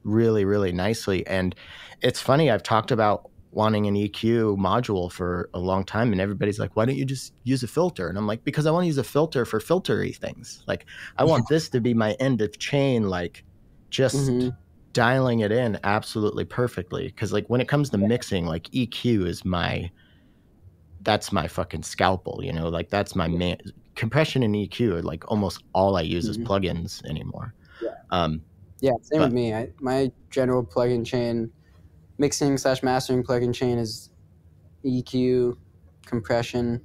really, really nicely. And it's funny, I've talked about wanting an EQ module for a long time, and everybody's like, why don't you just use a filter? And I'm like, because I want to use a filter for filtery things. Like I want this to be my end of chain, like just dialing it in absolutely perfectly. Because like when it comes to mixing, like EQ is that's my fucking scalpel, like that's my man. Compression and EQ are like almost all I use as plugins anymore. Same with me. My general plugin chain, mixing / mastering plugin chain is EQ, compression.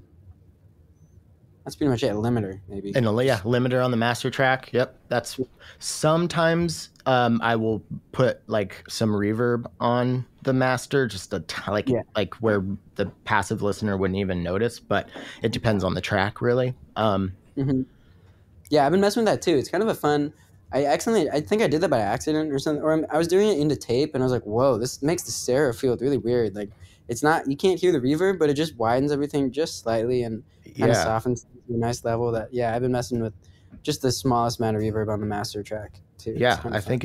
That's pretty much it. Limiter, maybe. And limiter on the master track. Yep. That's sometimes I will put like some reverb on the master, just like where the passive listener wouldn't even notice, but it depends on the track really. Yeah, I've been messing with that too. It's kind of a fun. I think I did that by accident or something, or I was doing it into tape, and I was like, whoa, this makes the stereo feel really weird. Like it's not, you can't hear the reverb, but it just widens everything just slightly, and kind of Yeah. softens to a nice level. That I've been messing with just the smallest amount of reverb on the master track too. It's Yeah, kind I of fun. think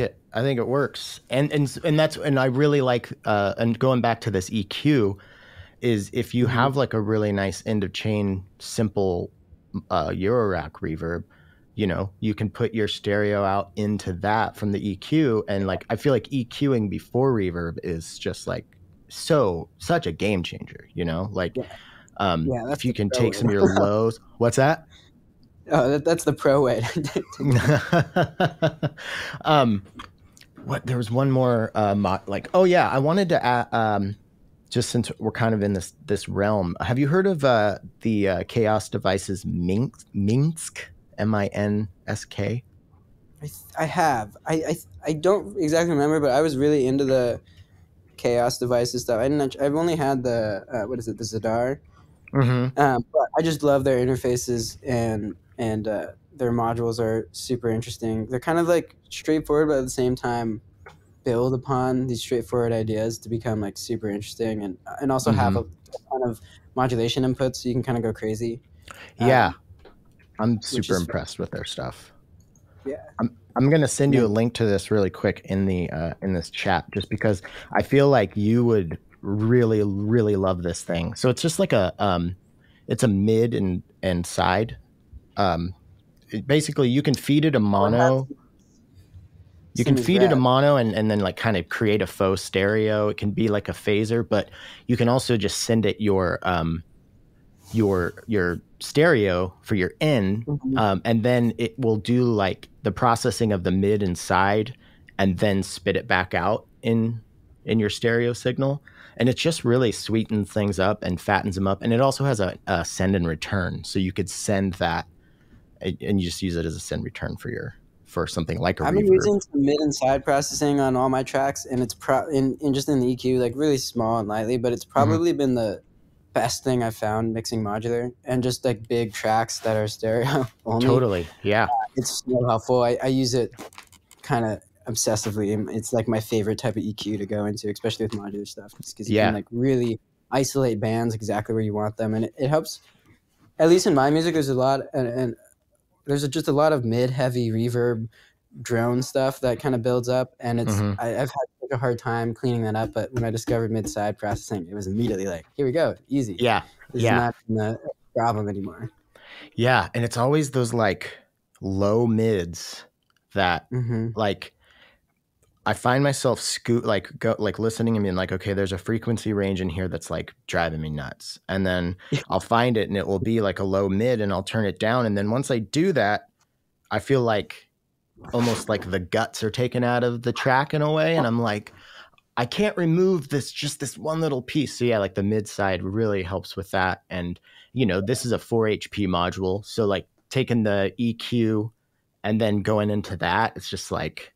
it works. And I really like and going back to this EQ is if you Mm-hmm. have like a really nice end of chain simple Eurorack reverb, you can put your stereo out into that from the EQ. And like I feel like EQing before reverb is just like such a game changer, like Yeah, yeah, if that's you the can pro take way. some of your lows. What's that? Oh, that's the pro way to do it. What there was one more oh yeah, I wanted to add, just since we're kind of in this realm, have you heard of the Chaos Devices Minsk, Minsk? I have. I don't exactly remember, but I was really into the Chaos Devices stuff. I've only had the what is it, the Zadar. Mm-hmm. But I just love their interfaces, and their modules are super interesting. They're kind of like straightforward, but at the same time build upon these straightforward ideas to become like super interesting, and also have Mm-hmm. a ton of modulation inputs, so you can kind of go crazy, Yeah, um, I'm which super is fun. impressed with their stuff. Yeah. I'm gonna send And you a then link to this really quick in this chat, just because I feel like you would really really love this thing. So it's just like it's a mid and side. Basically, you can feed it a oh, it has mono. You can Simmons feed it a grab. mono and then like kind of create a faux stereo. It can be like a phaser, but you can also just send it your stereo for your in, Mm-hmm. and then it will do like the processing of the mid and side, and then spit it back out in your stereo signal. And it just really sweetens things up and fattens them up. And it also has a send and return, so you could send that and you just use it as a send return for something like a I've been reverb. using some mid and side processing on all my tracks, and it's in just in the EQ, like really small and lightly, but it's Mm-hmm. probably been the best thing I've found mixing modular and just like big tracks that are stereo only. Totally. Yeah. It's so helpful. I use it kind of obsessively, and it's like my favorite type of EQ to go into, especially with modular stuff, just because you can Yeah. like really isolate bands exactly where you want them, and it helps. At least in my music, there's a lot, and there's just a lot of mid-heavy reverb drone stuff that kind of builds up, and Mm-hmm. I've had such a hard time cleaning that up. But when I discovered mid-side processing, it was immediately like, here we go, easy. Yeah. This is Yeah. not a problem anymore. Yeah. And it's always those like low mids that Mm-hmm. like I find myself listening and being like, okay, there's a frequency range in here that's like driving me nuts. And then I'll find it and it will be like a low mid and I'll turn it down. And then once I do that, I feel like almost like the guts are taken out of the track in a way. And I'm like, I can't remove this one little piece. So yeah, like the mid side really helps with that. And this is a 4 HP module. So like taking the EQ and then going into that, it's just like,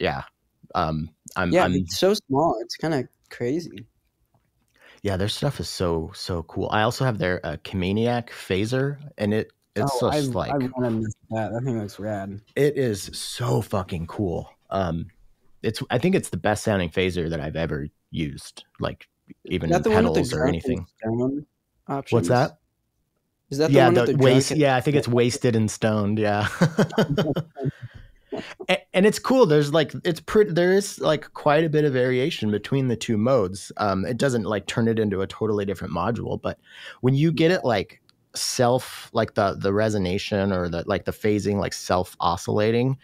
yeah. Yeah, I'm it's so small. It's kind of crazy. Yeah, their stuff is so cool. I also have their Chamaniac phaser, and it's Oh, I just like want to miss that. That thing looks rad. it is so fucking cool. I think it's the best sounding phaser that I've ever used, like Is even that in the one with the pedals or drunk and anything. stone What's options? that? Is that the Yeah, one with the the drunk? waste. Yeah, I think it's wasted and stoned. Yeah. And it's cool. There's like there is like quite a bit of variation between the two modes. It doesn't like turn it into a totally different module, but when you get it like like the resonation or the like the phasing like self oscillating,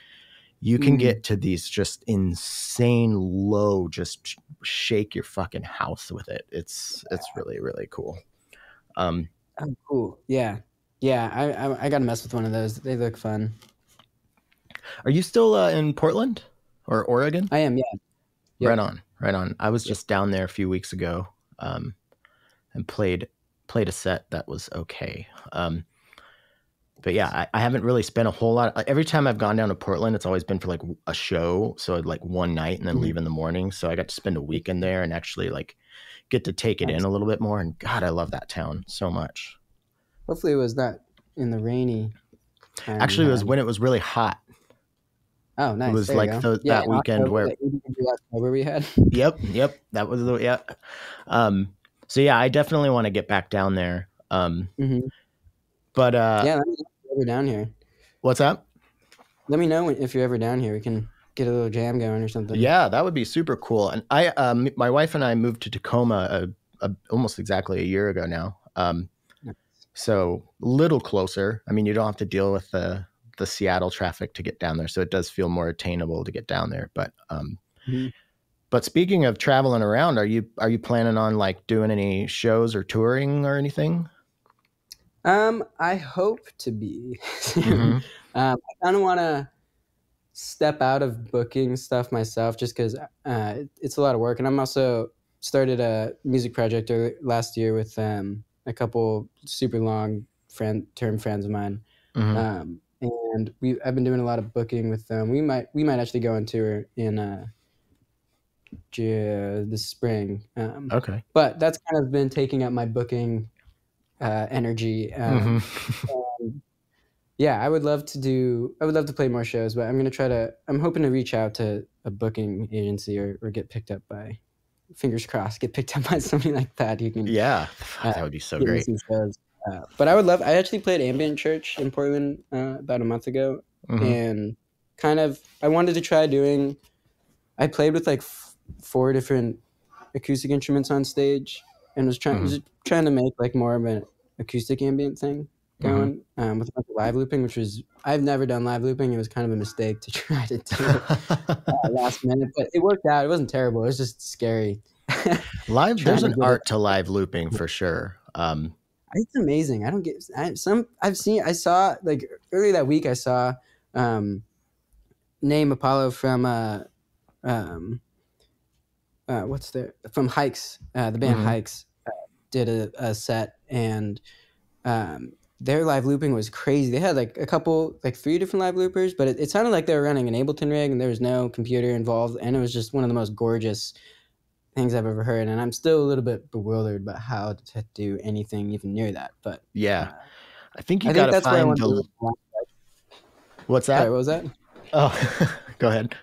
you can get to these just insane low, just shake your fucking house with it. It's really really cool. Oh, cool. Yeah. Yeah, I got to mess with one of those. They look fun. Are you still in Portland or Oregon? I am, yeah. Right Yep. on, right on. I was Yep. just down there a few weeks ago, and played a set that was okay. But yeah, I haven't really spent a whole lot. Every time I've gone down to Portland, it's always been for like a show, so I'd like one night and then leave in the morning. So I got to spend a weekend there and actually like get to take it in Nice. a little bit more. And God, I love that town so much. Hopefully it was not in the rainy time. Actually, it was when it was really hot. Oh, nice. It was there like you go. that weekend October, where. the 80-degree October we had. Yep. That was yeah. So yeah, I definitely want to get back down there. Mm-hmm. But Yeah, let me know if you're ever down here. what's that? Let me know if you're ever down here. We can get a little jam going or something. Yeah, that would be super cool. And my wife and I moved to Tacoma almost exactly a year ago now. So a little closer. I mean, you don't have to deal with the Seattle traffic to get down there, so it does feel more attainable to get down there. Mhm. But speaking of traveling around, are you planning on like doing any shows or touring or anything? I hope to be Mm-hmm. soon. I kind of want to step out of booking stuff myself just because it's a lot of work. And I'm also started a music project last year with a couple super long term friends of mine. Mm-hmm. And I've been doing a lot of booking with them. We might actually go on tour in this spring. Okay. But that's kind of been taking up my booking energy. Mm-hmm. Yeah, I would love to play more shows, but I'm hoping to reach out to a booking agency or get picked up by, fingers crossed, get picked up by something like that. You can Yeah, uh, that would be so get me great. some shows. But I actually played ambient church in Portland about a month ago, Mm-hmm. and I wanted to try I played with like four different acoustic instruments on stage, and Mm-hmm. was trying to make like more of an acoustic ambient thing Mm-hmm. going with a bunch of live looping, which was I've never done live looping. It was kind of a mistake to try to do it last minute, but it worked out. It wasn't terrible. It was just scary Live, there's trying to an get it. art to live looping for sure. It's amazing. I don't get I saw like earlier that week. I saw um, Name Apollo from um, what's there from Hikes, the band Mm-hmm. Hikes did a set, and their live looping was crazy. They had like a couple, like three different live loopers, but it sounded like they were running an Ableton rig and there was no computer involved, and it was just one of the most gorgeous things I've ever heard. And I'm still a little bit bewildered about how to do anything even near that. But Yeah, uh, I think you I got think to that's where I find want to the. live. What's Sorry, that? what was that? Oh, go ahead.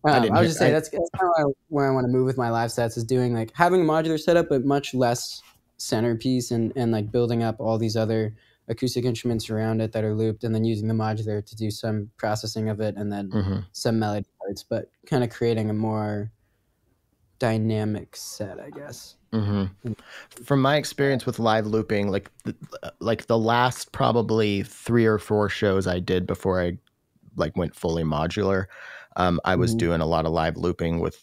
I didn't I was hear. just saying that's kind of where I want to move with my live sets, is doing like having a modular setup, but much less centerpiece, and like building up all these other acoustic instruments around it that are looped, and then using the modular to do some processing of it, and then Mm-hmm. some melody parts, but kind of creating a more dynamic set, I guess. Mm-hmm. From my experience with live looping, like the last probably 3 or 4 shows I did before I like went fully modular, I was Mm-hmm. doing a lot of live looping with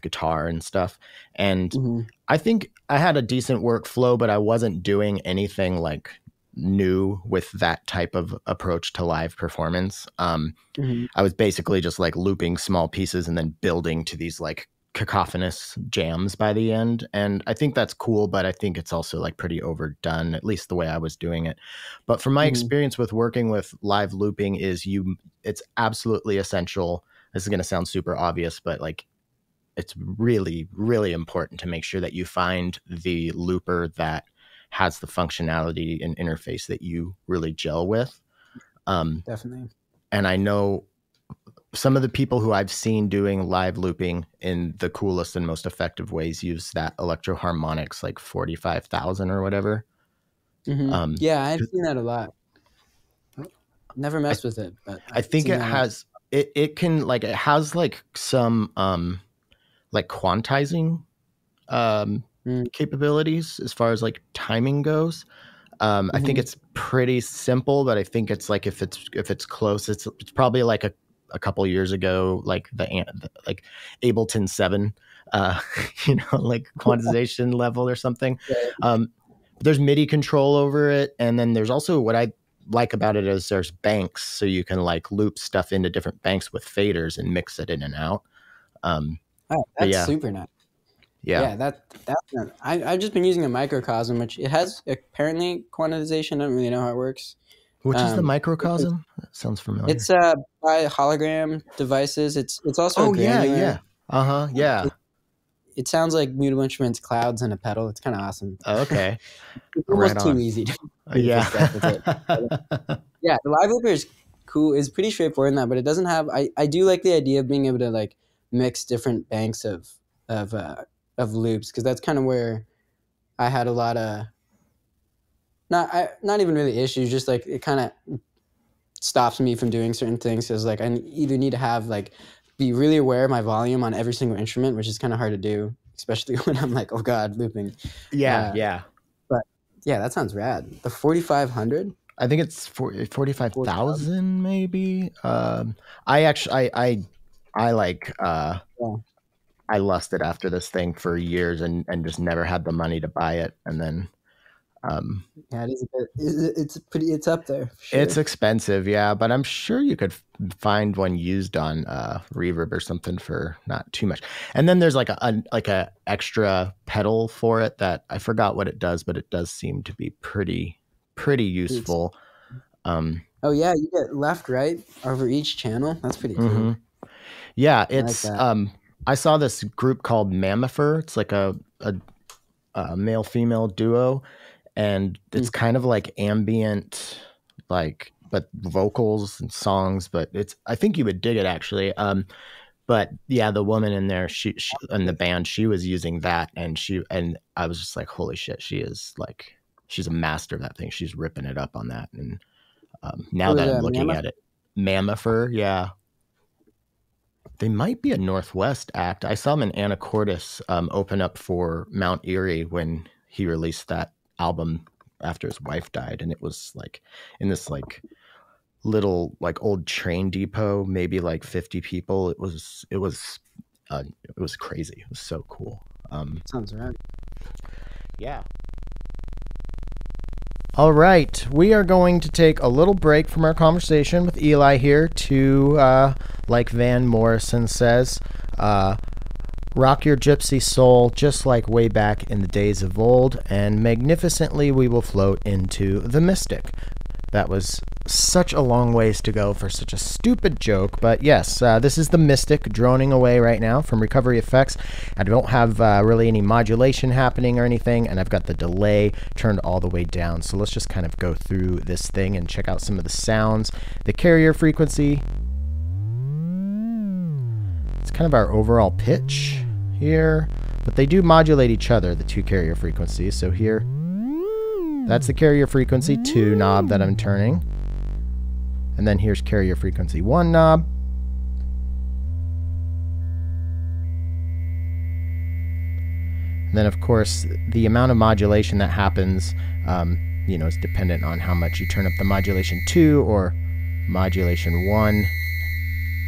guitar and stuff, and Mm-hmm. I think I had a decent workflow, but I wasn't doing anything like new with that type of approach to live performance. Mm-hmm. I was basically just like looping small pieces and then building to these like cacophonous jams by the end. And I think that's cool, but I think it's also like pretty overdone, at least the way I was doing it. But from my Mm-hmm. experience with working with live looping it's absolutely essential. This is going to sound super obvious, but like it's really, really important to make sure that you find the looper that has the functionality and interface that you really gel with. Um, Definitely. and I know some of the people who I've seen doing live looping in the coolest and most effective ways use that Electro Harmonics like 45,000 or whatever. Mm-hmm. Um, Yeah, I've seen that a lot. Never I, messed with it, but I I've think seen it that. has, it can like, it has like some like quantizing Mm-hmm. capabilities as far as like timing goes. I think it's pretty simple, but I think it's like if it's close, it's probably like a couple years ago, like like Ableton 7, like quantization level or something. There's MIDI control over it, and then there's also what I like about it is there's banks, so you can like loop stuff into different banks with faders and mix it in and out. Oh, But that's yeah, super nice. yeah. Yeah, I've just been using a microcosm, which it has apparently quantization. I don't really know how it works. Which is the Because microcosm? That sounds familiar. it's by hologram devices. It's also a Oh yeah, granular. yeah. Uh-huh. Yeah. It, it sounds like Mutable Instruments clouds and a pedal. It's kind of awesome. Okay. It's Right almost too on. easy to do beautiful Yeah. stuff with it. Yeah, the live looper is cool. It's pretty straightforward in that, but it doesn't have. I do like the idea of being able to like mix different banks of uh, of loops, because that's kind of where I had a lot of not even really issues, just like it kind of stops me from doing certain things, because like I either need to have like be really aware of my volume on every single instrument, which is kind of hard to do, especially when I'm like, oh god, looping. Yeah. But yeah, that sounds rad. The 4500. I think it's 45,000 maybe. I like Yeah. I lusted after this thing for years and just never had the money to buy it. And then Yeah, it is a bit. It's up there. For sure. It's expensive, yeah, but I'm sure you could find one used on Reverb or something for not too much. And then there's like a extra pedal for it that I forgot what it does, but it does seem to be pretty useful. Oh yeah, you get left, right over each channel. That's pretty cool. Mm-hmm. Yeah, it's like I saw this group called Mammifer. It's like a male female duo, and it's kind of like ambient, like but vocals and songs. But I think you would dig it actually. But yeah, the woman in there, she in the band, she was using that, and I was just like, holy shit, she's a master of that thing. She's ripping it up on that, and now that I'm looking at it, Mammifer, yeah. They might be a Northwest act. I saw him in Anacortes open up for Mount Erie when he released that album after his wife died, and it was like in this like little like old train depot, maybe like 50 people. It was crazy. It was so cool. Sounds right. Yeah. All right, we are going to take a little break from our conversation with Eli here to, like Van Morrison says, rock your gypsy soul just like way back in the days of old, and magnificently we will float into the mystic. That was such a long ways to go for such a stupid joke, but yes, this is the Mystic droning away right now from Recovery Effects. I don't have really any modulation happening or anything, and I've got the delay turned all the way down. So let's just kind of go through this thing and check out some of the sounds. The carrier frequency, it's kind of our overall pitch here, but they do modulate each other, the two carrier frequencies. So here, that's the carrier frequency 2 knob that I'm turning. And then here's carrier frequency 1 knob. And then of course, the amount of modulation that happens, is dependent on how much you turn up the modulation 2 or modulation 1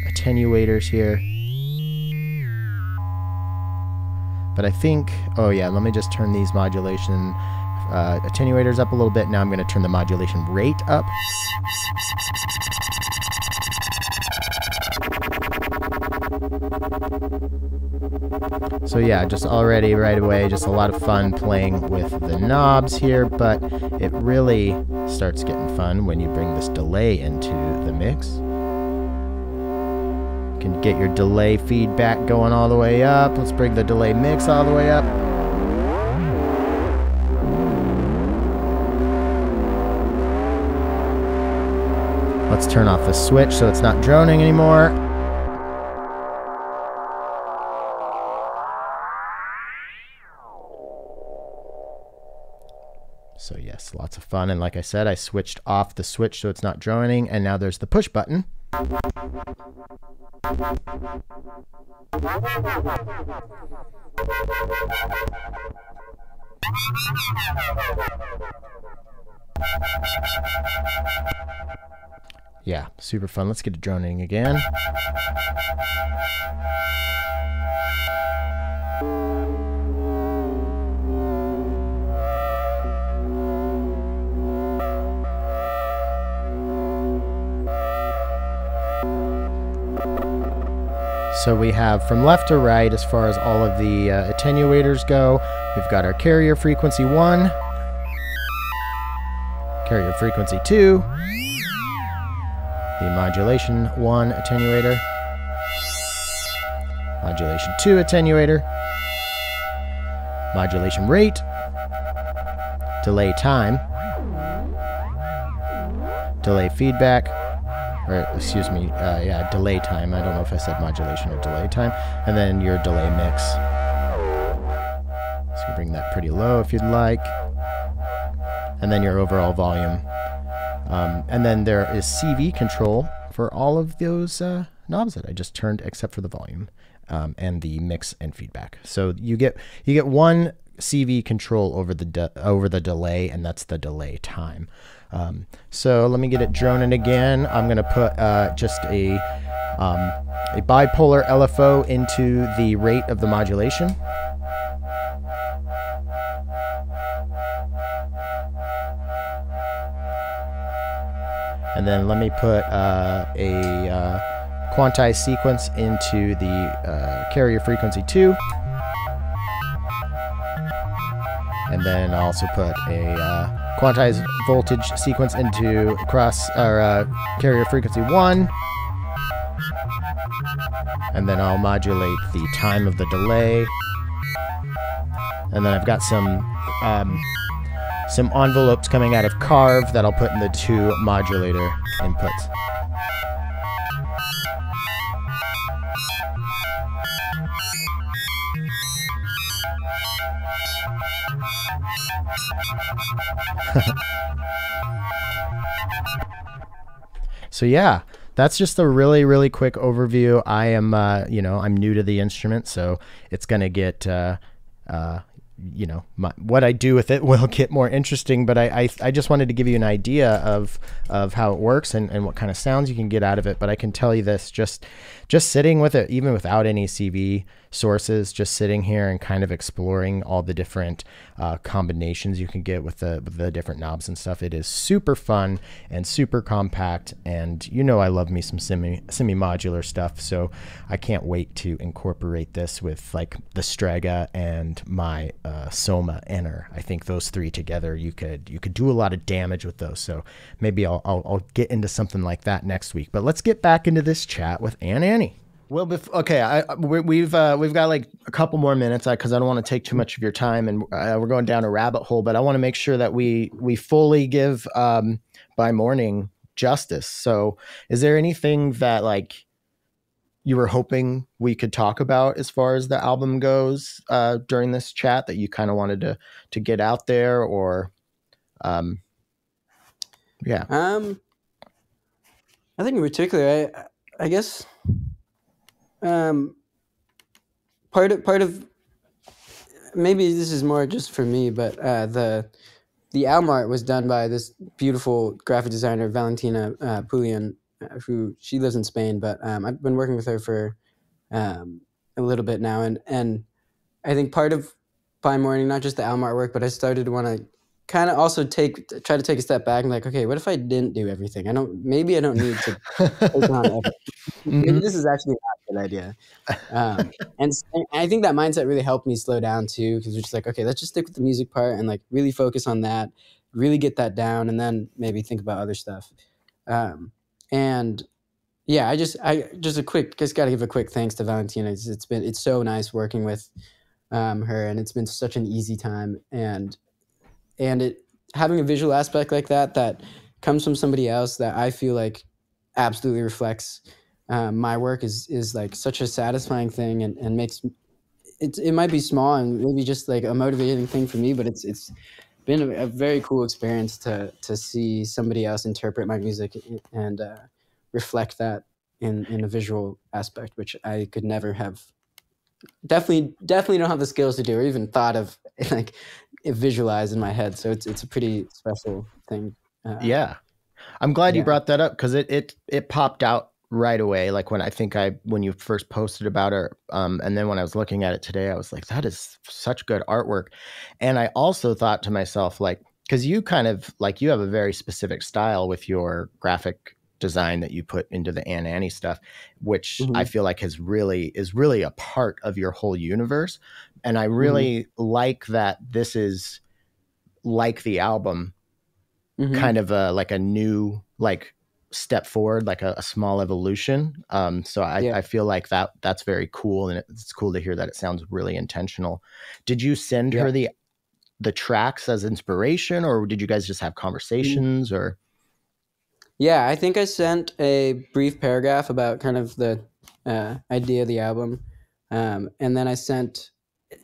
attenuators here. But I think, let me just turn these modulation attenuators up a little bit. Now I'm going to turn the modulation rate up. So yeah, just already right away, just a lot of fun playing with the knobs here, but it really starts getting fun when you bring this delay into the mix. You can get your delay feedback going all the way up. Let's bring the delay mix all the way up. Let's turn off the switch so it's not droning anymore. So yes, lots of fun. And like I said, I switched off the switch so it's not droning. And now there's the push button. Yeah, super fun. Let's get it droning again. So we have from left to right, as far as all of the attenuators go, we've got our carrier frequency 1, carrier frequency 2, the modulation 1 attenuator, modulation 2 attenuator, modulation rate, delay time, delay feedback, or excuse me, delay time. I don't know if I said modulation or delay time. And then your delay mix. So you bring that pretty low if you'd like. and then your overall volume. And then there is CV control for all of those knobs that I just turned, except for the volume and the mix and feedback. So you get one CV control over the delay, and that's the delay time. So let me get it droning again. I'm gonna put just a bipolar LFO into the rate of the modulation. And then let me put a quantized sequence into the carrier frequency 2. And then I'll also put a quantized voltage sequence into carrier frequency 1. And then I'll modulate the time of the delay. And then I've got some envelopes coming out of Carve that I'll put in the 2 modulator inputs. So yeah, that's just a really, really quick overview. I am, I'm new to the instrument, so it's going to get, what I do with it will get more interesting, but I just wanted to give you an idea of how it works and what kind of sounds you can get out of it. But I can tell you this, just sitting with it, even without any CV sources, just sitting here and kind of exploring all the different combinations you can get with the different knobs and stuff. It is super fun and super compact, and I love me some semi-modular stuff, so I can't wait to incorporate this with like the Strega and my Soma Enter. I think those 3 together, you could do a lot of damage with those. So maybe I'll get into something like that next week. But let's get back into this chat with Annie. Well, we've got like a couple more minutes because I don't want to take too much of your time, and we're going down a rabbit hole. But I want to make sure that we fully give By Morning justice. So, is there anything that like you were hoping we could talk about as far as the album goes during this chat that you kind of wanted to get out there, or yeah? I think in particular, I guess. Part of maybe this is more just for me, but the album art was done by this beautiful graphic designer Valentina Pulian, who she lives in Spain, but I've been working with her for a little bit now, and I think part of By Morning, not just the album artwork, but I started to want to kind of also try to take a step back and like, okay, what if I didn't do everything? Maybe I don't need to take on everything. Maybe this is actually not a good idea. And I think that mindset really helped me slow down too, because we're just like, okay, let's just stick with the music part and like really focus on that, really get that down, and then maybe think about other stuff. And yeah, I just got to give a quick thanks to Valentina. It's so nice working with her, and it's been such an easy time, and it having a visual aspect like that comes from somebody else that I feel like absolutely reflects my work is like such a satisfying thing, and makes it might be small and maybe just like a motivating thing for me, but it's been a very cool experience to see somebody else interpret my music and reflect that in a visual aspect, which I could never have. Definitely don't have the skills to do or even thought of like visualize in my head. So it's a pretty special thing. Yeah, I'm glad you brought that up, because it popped out right away. Like when you first posted about it, and then when I was looking at it today, I was like, that is such good artwork. And I also thought to myself, like, because you kind of like you have a very specific style with your graphic design that you put into the Annie stuff, which I feel like is really a part of your whole universe. And I really like that this is like the album, kind of like a new like step forward, like a small evolution. So I feel like that's very cool, and it's cool to hear that it sounds really intentional. Did you send her the tracks as inspiration, or did you guys just have conversations? Or yeah, I think I sent a brief paragraph about kind of the idea of the album, and then I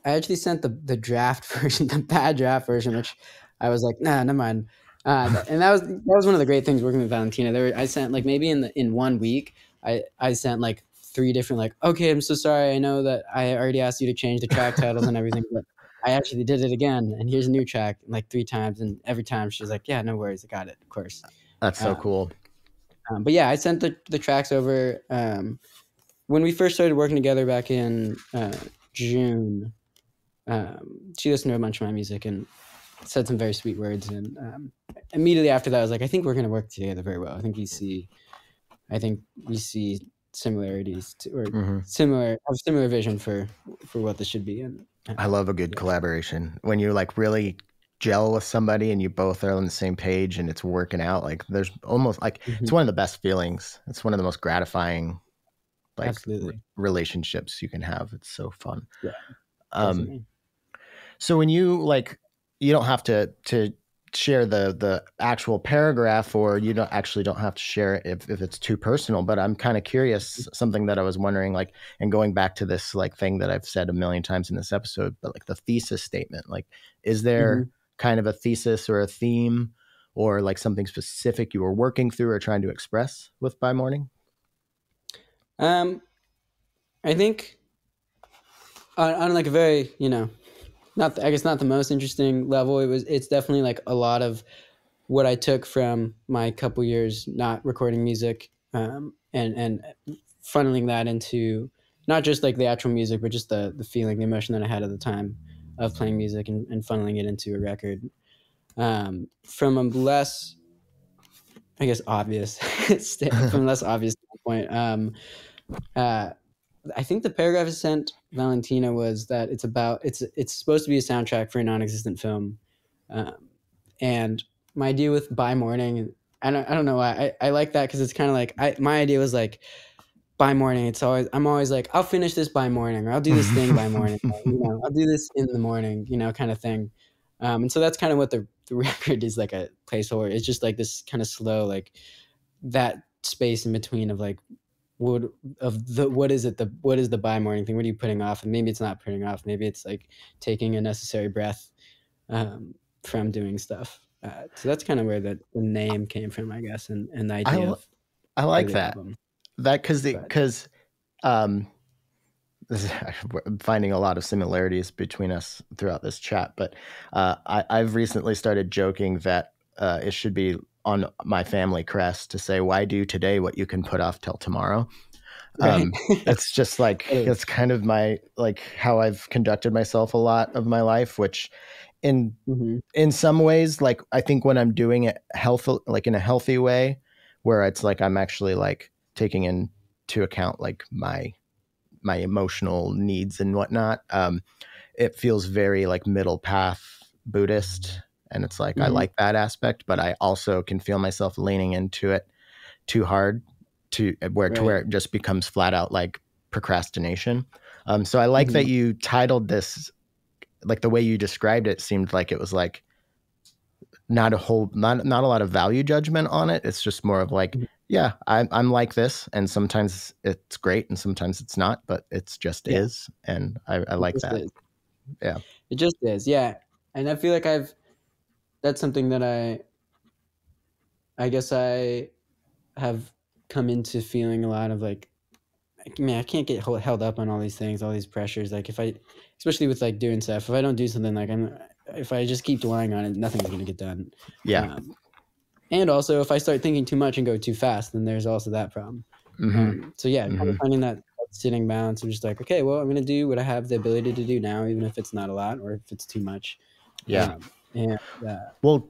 actually sent the draft version, the bad draft version, which I was like, nah, never mind. And that was one of the great things working with Valentina. I sent like maybe in 1 week, I sent like 3 different like, okay, I'm so sorry. I know that I already asked you to change the track titles and everything, but I actually did it again. And here's a new track like 3 times. And every time she was like, yeah, no worries. I got it. Of course. That's so cool. But yeah, I sent the tracks over when we first started working together back in June. She listened to a bunch of my music and said some very sweet words. And immediately after that, I was like, I think we're going to work together very well. I think we see similarities have similar vision for what this should be. And I love a good collaboration when you like really gel with somebody and you both are on the same page and it's working out. Like there's almost like it's one of the best feelings. It's one of the most gratifying like relationships you can have. It's so fun. Yeah, so when you like, you don't have to share the actual paragraph, or you don't have to share it if it's too personal, but I'm kind of curious, something that I was wondering, like, and going back to this like thing that I've said a million times in this episode, but like the thesis statement, like, is there kind of a thesis or a theme or like something specific you were working through or trying to express with By Morning? I think on like a very, not the most interesting level. It's definitely like a lot of what I took from my couple years not recording music, and funneling that into not just like the actual music, but just the feeling, the emotion that I had at the time of playing music and funneling it into a record. From a less, I guess, obvious from a less obvious standpoint, I think the paragraph I sent Valentina was that it's supposed to be a soundtrack for a non-existent film, and my idea with By Morning, I don't know why I like that, because it's kind of like my idea was like by morning. I'm always like, I'll finish this by morning, or I'll do this thing by morning, or, I'll do this in the morning, kind of thing. And so that's kind of what the record is, like a placeholder. It's just like this kind of slow, like that space in between of like, what is the by morning thing? What are you putting off? And maybe it's not putting off. Maybe it's like taking a necessary breath from doing stuff. So that's kind of where the name came from, I guess, and the idea I like that. Album. That because I'm finding a lot of similarities between us throughout this chat, but I've recently started joking that it should be on my family crest to say, why do today what you can put off till tomorrow? Right. It's just like, it's kind of my, like how I've conducted myself a lot of my life, which in some ways, like, I think when I'm doing it like in a healthy way, where it's like, I'm actually like taking into account like my emotional needs and whatnot. It feels very like middle path Buddhist. And it's like, I like that aspect, but I also can feel myself leaning into it too hard to where it just becomes flat out like procrastination. So I like that you titled this, like the way you described it seemed like it was like not a lot of value judgment on it. It's just more of like, yeah, I'm like this, and sometimes it's great and sometimes it's not, but it's just is. And I like that. Is. Yeah. It just is. Yeah. And I feel like that's something that I guess I have come into feeling a lot of like, man, I can't get held up on all these things, all these pressures. Like especially with like doing stuff, if I don't do something, like if I just keep dwelling on it, nothing's going to get done. Yeah. And also if I start thinking too much and go too fast, then there's also that problem. So yeah, kind of finding that sitting balance of just like, okay, well, I'm going to do what I have the ability to do now, even if it's not a lot or if it's too much. Yeah. Well,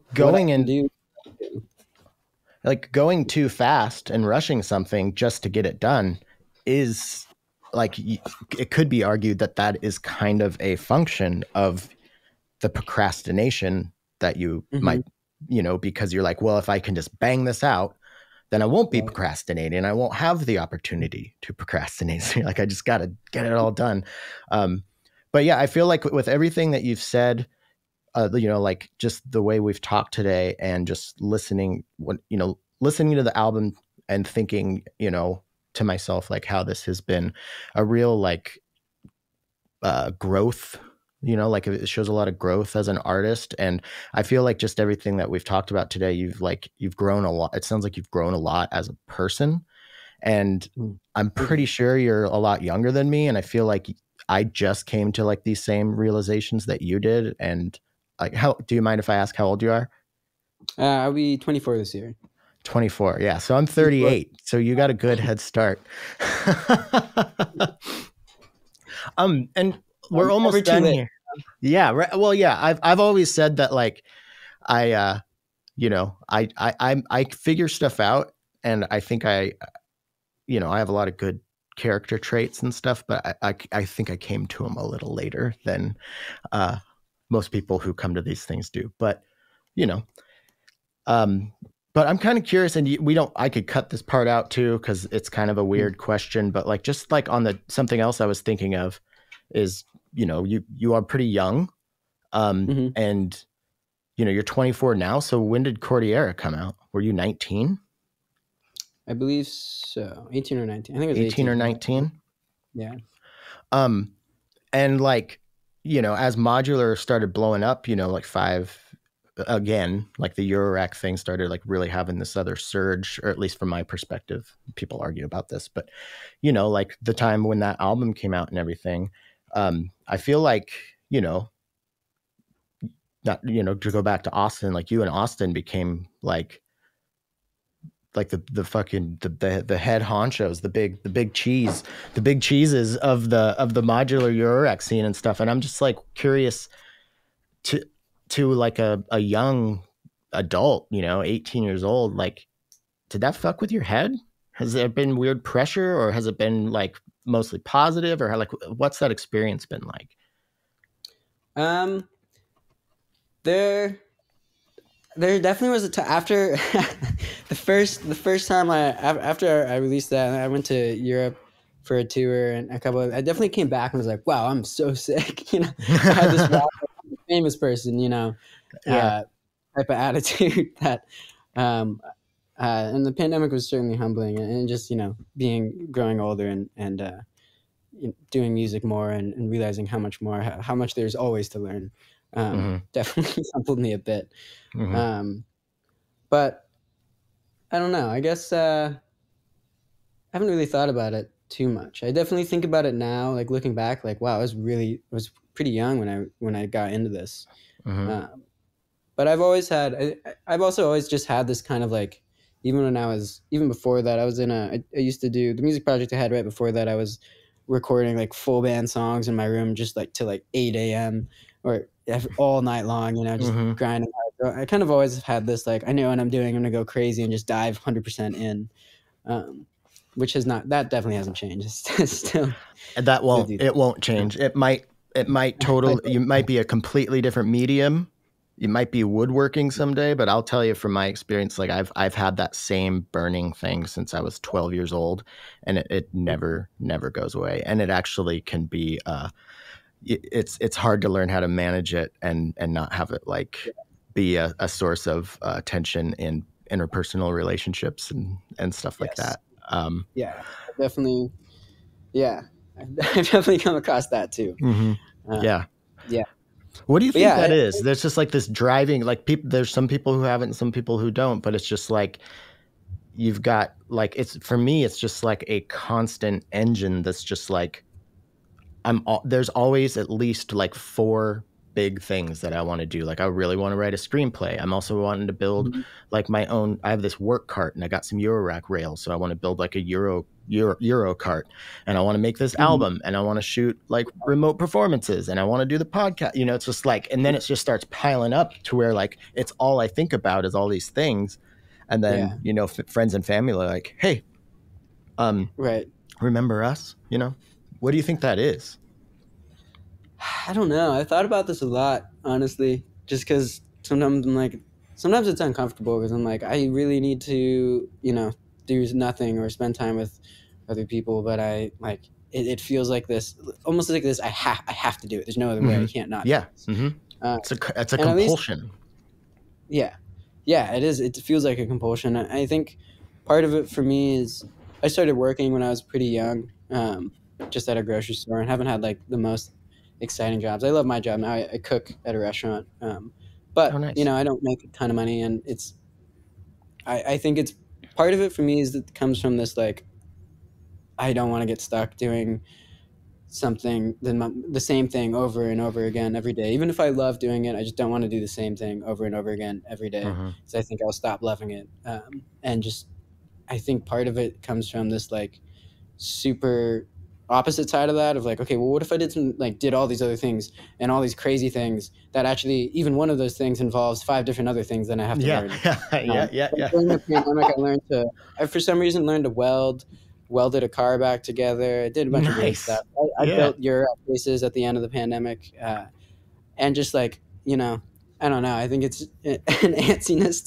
going too fast and rushing something just to get it done is like, it could be argued that is kind of a function of the procrastination that you might, because you're like, well, if I can just bang this out, then I won't be procrastinating. I won't have the opportunity to procrastinate. So you're like, I just got to get it all done. But yeah, I feel like with everything that you've said, like just the way we've talked today and just listening to the album and thinking, to myself, like how this has been a real like growth You know, like it shows a lot of growth as an artist. And I feel like just everything that we've talked about today, you've grown a lot. It sounds like you've grown a lot as a person. And I'm Thank you. pretty sure you're a lot younger than me. And I feel like I just came to like these same realizations that you did. And like, how do you mind if I ask how old you are? I'll be 24 this year. 24. Yeah. So I'm 24. 38. So you got a good head start. And we're Never almost too done late. here. Yeah. Right. Well, yeah, I've always said that like you know, I figure stuff out, and I think I have a lot of good character traits and stuff, but I think I came to them a little later than uh most people who come to these things do. But you know, um but I'm kind of curious, and we don't. I could cut this part out too because it's kind of a weird question. But like, just like on the something else I was thinking of is, you are pretty young, Mm-hmm. and you're 24 now. So when did Cordillera come out? Were you 19? I believe so. 18 or 19. I think it was 18 or 18. 19? Yeah. Um, and like, as Modular started blowing up, like again, like the Eurorack thing started like really having this other surge, or at least from my perspective. People argue about this, but like the time when that album came out and everything, I feel like, not, to go back to Austin, like you and Austin became like the fucking the head honchos, the big cheeses of the modular Eurorack scene and stuff. And I'm just like curious to like a young adult, 18 years old, like, did that fuck with your head? Has there been weird pressure, or has it been like mostly positive, or like what's that experience been like? Um, there, there definitely was a time after the first time after I released that, I went to Europe for a tour and I definitely came back and was like, wow, I'm so sick. I had this wow, famous person, Yeah. uh, type of attitude that, um, and the pandemic was certainly humbling, and just growing older and doing music more and realizing how much more how much there's always to learn. Mm-hmm. Definitely humbled me a bit. Mm-hmm. Um, but I don't know. I guess I haven't really thought about it too much. I definitely think about it now, like looking back, like wow, I was pretty young when I got into this. Mm-hmm. Um, but I've also always just had this kind of like, even before that, I used to do the music project I had right before that. I was recording like full band songs in my room just like till like 8 a.m. or all night long, just Mm-hmm. grinding hard. So I kind of always had this like, I know what I'm doing. I'm gonna go crazy and just dive 100% in, um, which has not that definitely hasn't changed. It's still And that still won't do it won't change. It might that. you might be a completely different medium. You might be woodworking someday, but I'll tell you from my experience, like I've had that same burning thing since I was 12 years old, and it never goes away. And it actually can be it's hard to learn how to manage it and not have it like be a source of tension in interpersonal relationships and stuff like Yes. that. Um, Yeah. Definitely. Yeah. I've definitely come across that too. mhm. Uh, Yeah. yeah. What do you But think yeah, that is? There's just like this driving, like people. There's some people who have it and some people who don't, but it's just like you've got like it's for me. It's just like a constant engine that's just like there's always at least like four big things that I want to do. Like I really want to write a screenplay. I'm also wanting to build Mhm. like my own. I have this work cart and I got some Eurorack rails, so I want to build like a Euro cart, and I want to make this Mhm. album, and I want to shoot like remote performances, and I want to do the podcast. It's just like, and then it just starts piling up to where like it's all I think about is all these things, and then Yeah. friends and family are like, hey, um, Right. remember us? What do you think that is? I don't know. I thought about this a lot, honestly, just because sometimes it's uncomfortable because I'm like, I really need to, do nothing or spend time with other people, but it feels like this, almost like this. I have to do it. There's no other way. I Mm-hmm. can't not do Yeah. this. Mm-hmm. Uh, It's a and at least, compulsion. yeah, yeah, it is. It feels like a compulsion. I think part of it for me is I started working when I was pretty young, just at a grocery store, and haven't had like the most exciting jobs. I love my job now. I cook at a restaurant, but Oh, nice. you know, I don't make a ton of money, and I think it's part of it for me is that it comes from this like I don't want to get stuck doing something the same thing over and over again every day. Even if I love doing it, I just don't want to do the same thing over and over again every day, because I think I'll stop loving it. And just I think part of it comes from this like super opposite side of that of like, okay, well, what if I did all these other things and all these crazy things that actually even one of those things involves 5 different other things that I have to learn. Yeah. During the pandemic, I for some reason learned to welded a car back together. I did a bunch of weird stuff. I built Euro places at the end of the pandemic, and just like, you know, I don't know. I think it's an antsiness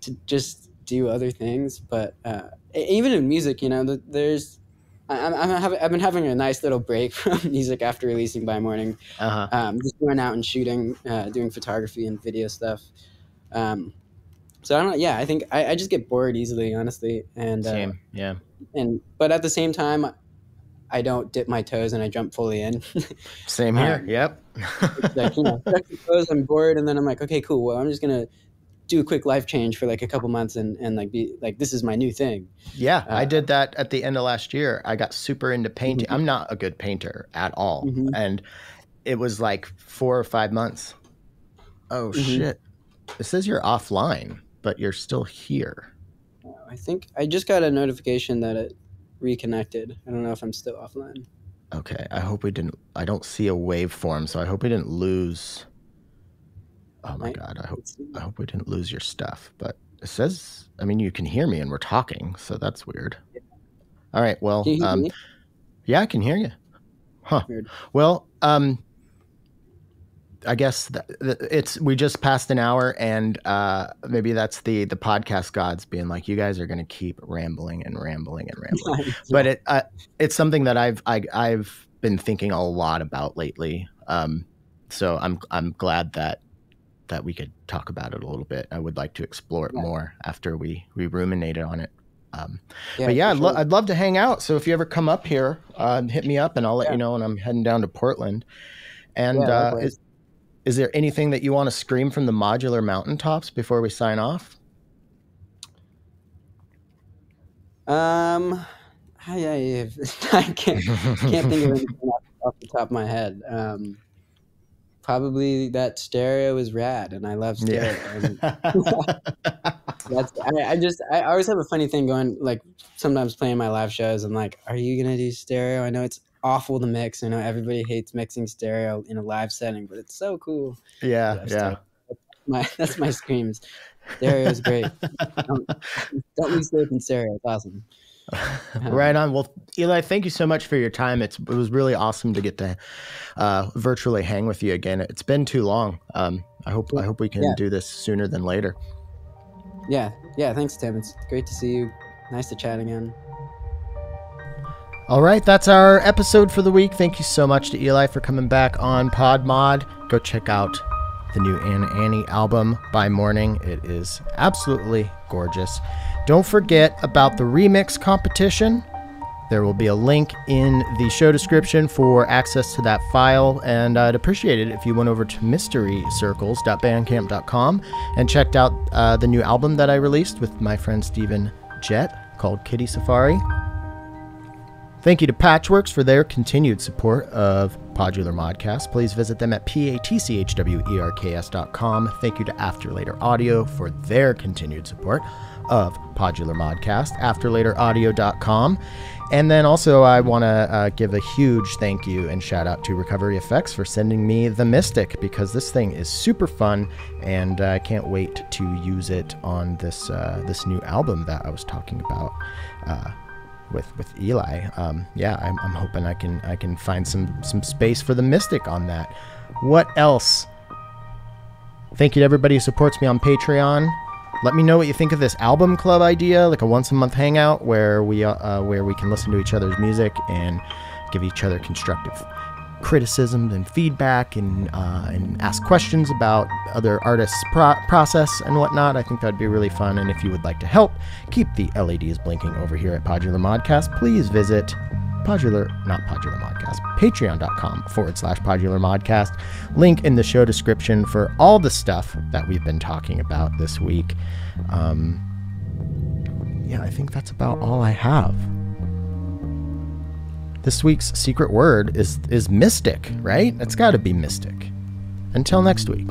to just do other things, but even in music, you know, I've been having a nice little break from music after releasing By Morning. Just going out and shooting, doing photography and video stuff. So I don't know. Yeah, I think I just get bored easily, honestly. And Same. Yeah. But at the same time, I don't dip my toes and I jump fully in. Same here. Yep. It's like, you know, I'm bored, and then I'm like, okay, cool. Well, I'm just gonna do a quick life change for like a couple months and like be like, this is my new thing. Yeah, I did that at the end of last year. I got super into painting. I'm not a good painter at all. And it was like 4 or 5 months. Oh, shit. It says you're offline, but you're still here. I think I just got a notification that it reconnected. I don't know if I'm still offline. Okay, I hope we didn't. I don't see a waveform, so I hope we didn't lose. Oh my God, I hope we didn't lose your stuff. But it says, I mean, you can hear me and we're talking, so that's weird. Yeah. All right, well, can you hear me? Yeah, I can hear you. Huh. Weird. Well, I guess we just passed an hour, and maybe that's the podcast gods being like, you guys are going to keep rambling and rambling and rambling. Yeah. But it's something that I've been thinking a lot about lately. So I'm glad that we could talk about it a little bit. I would like to explore it more after we ruminated on it. But yeah, I'd love to hang out. So if you ever come up here, hit me up and I'll let you know when I'm heading down to Portland. And is there anything that you want to scream from the modular mountaintops before we sign off? I can't think of anything off the top of my head. Probably that stereo is rad, and I love stereo. I always have a funny thing going, like sometimes playing my live shows. I'm like, are you gonna do stereo? I know it's awful to mix. I know everybody hates mixing stereo in a live setting, but it's so cool. Yeah. That's my screams. Stereo is great. Don't lose faith in stereo. It's awesome. Right on. Well, Eli, thank you so much for your time. It was really awesome to get to virtually hang with you again. It's been too long. I hope we can do this sooner than later. Yeah. Thanks, Tim. It's great to see you. Nice to chat again. All right, that's our episode for the week. Thank you so much to Eli for coming back on PodMod. Go check out the new Annie album, By Morning. It is absolutely gorgeous. Don't forget about the remix competition. There will be a link in the show description for access to that file, and I'd appreciate it if you went over to mysterycircles.bandcamp.com and checked out the new album that I released with my friend Stephen Jett called Kitty Safari. Thank you to Patchworks for their continued support of Podular Modcast. Please visit them at patchwerks.com. Thank you to Afterlater Audio for their continued support of Podular Modcast, afterlateraudio.com. And then also I want to give a huge thank you and shout out to Recovery Effects for sending me The Mystic, because this thing is super fun and I can't wait to use it on this new album that I was talking about with Eli. I'm hoping I can find some space for The Mystic on that. What else? Thank you to everybody who supports me on Patreon. Let me know what you think of this album club idea, like a once-a-month hangout where we can listen to each other's music and give each other constructive criticisms and feedback and ask questions about other artists' process and whatnot. I think that'd be really fun. And if you would like to help keep the LEDs blinking over here at Podular Modcast, please visit Patreon.com/Podular Modcast. Link in the show description for all the stuff that we've been talking about this week. Yeah, I think that's about all I have. This week's secret word is mystic, right? It's got to be mystic. Until next week.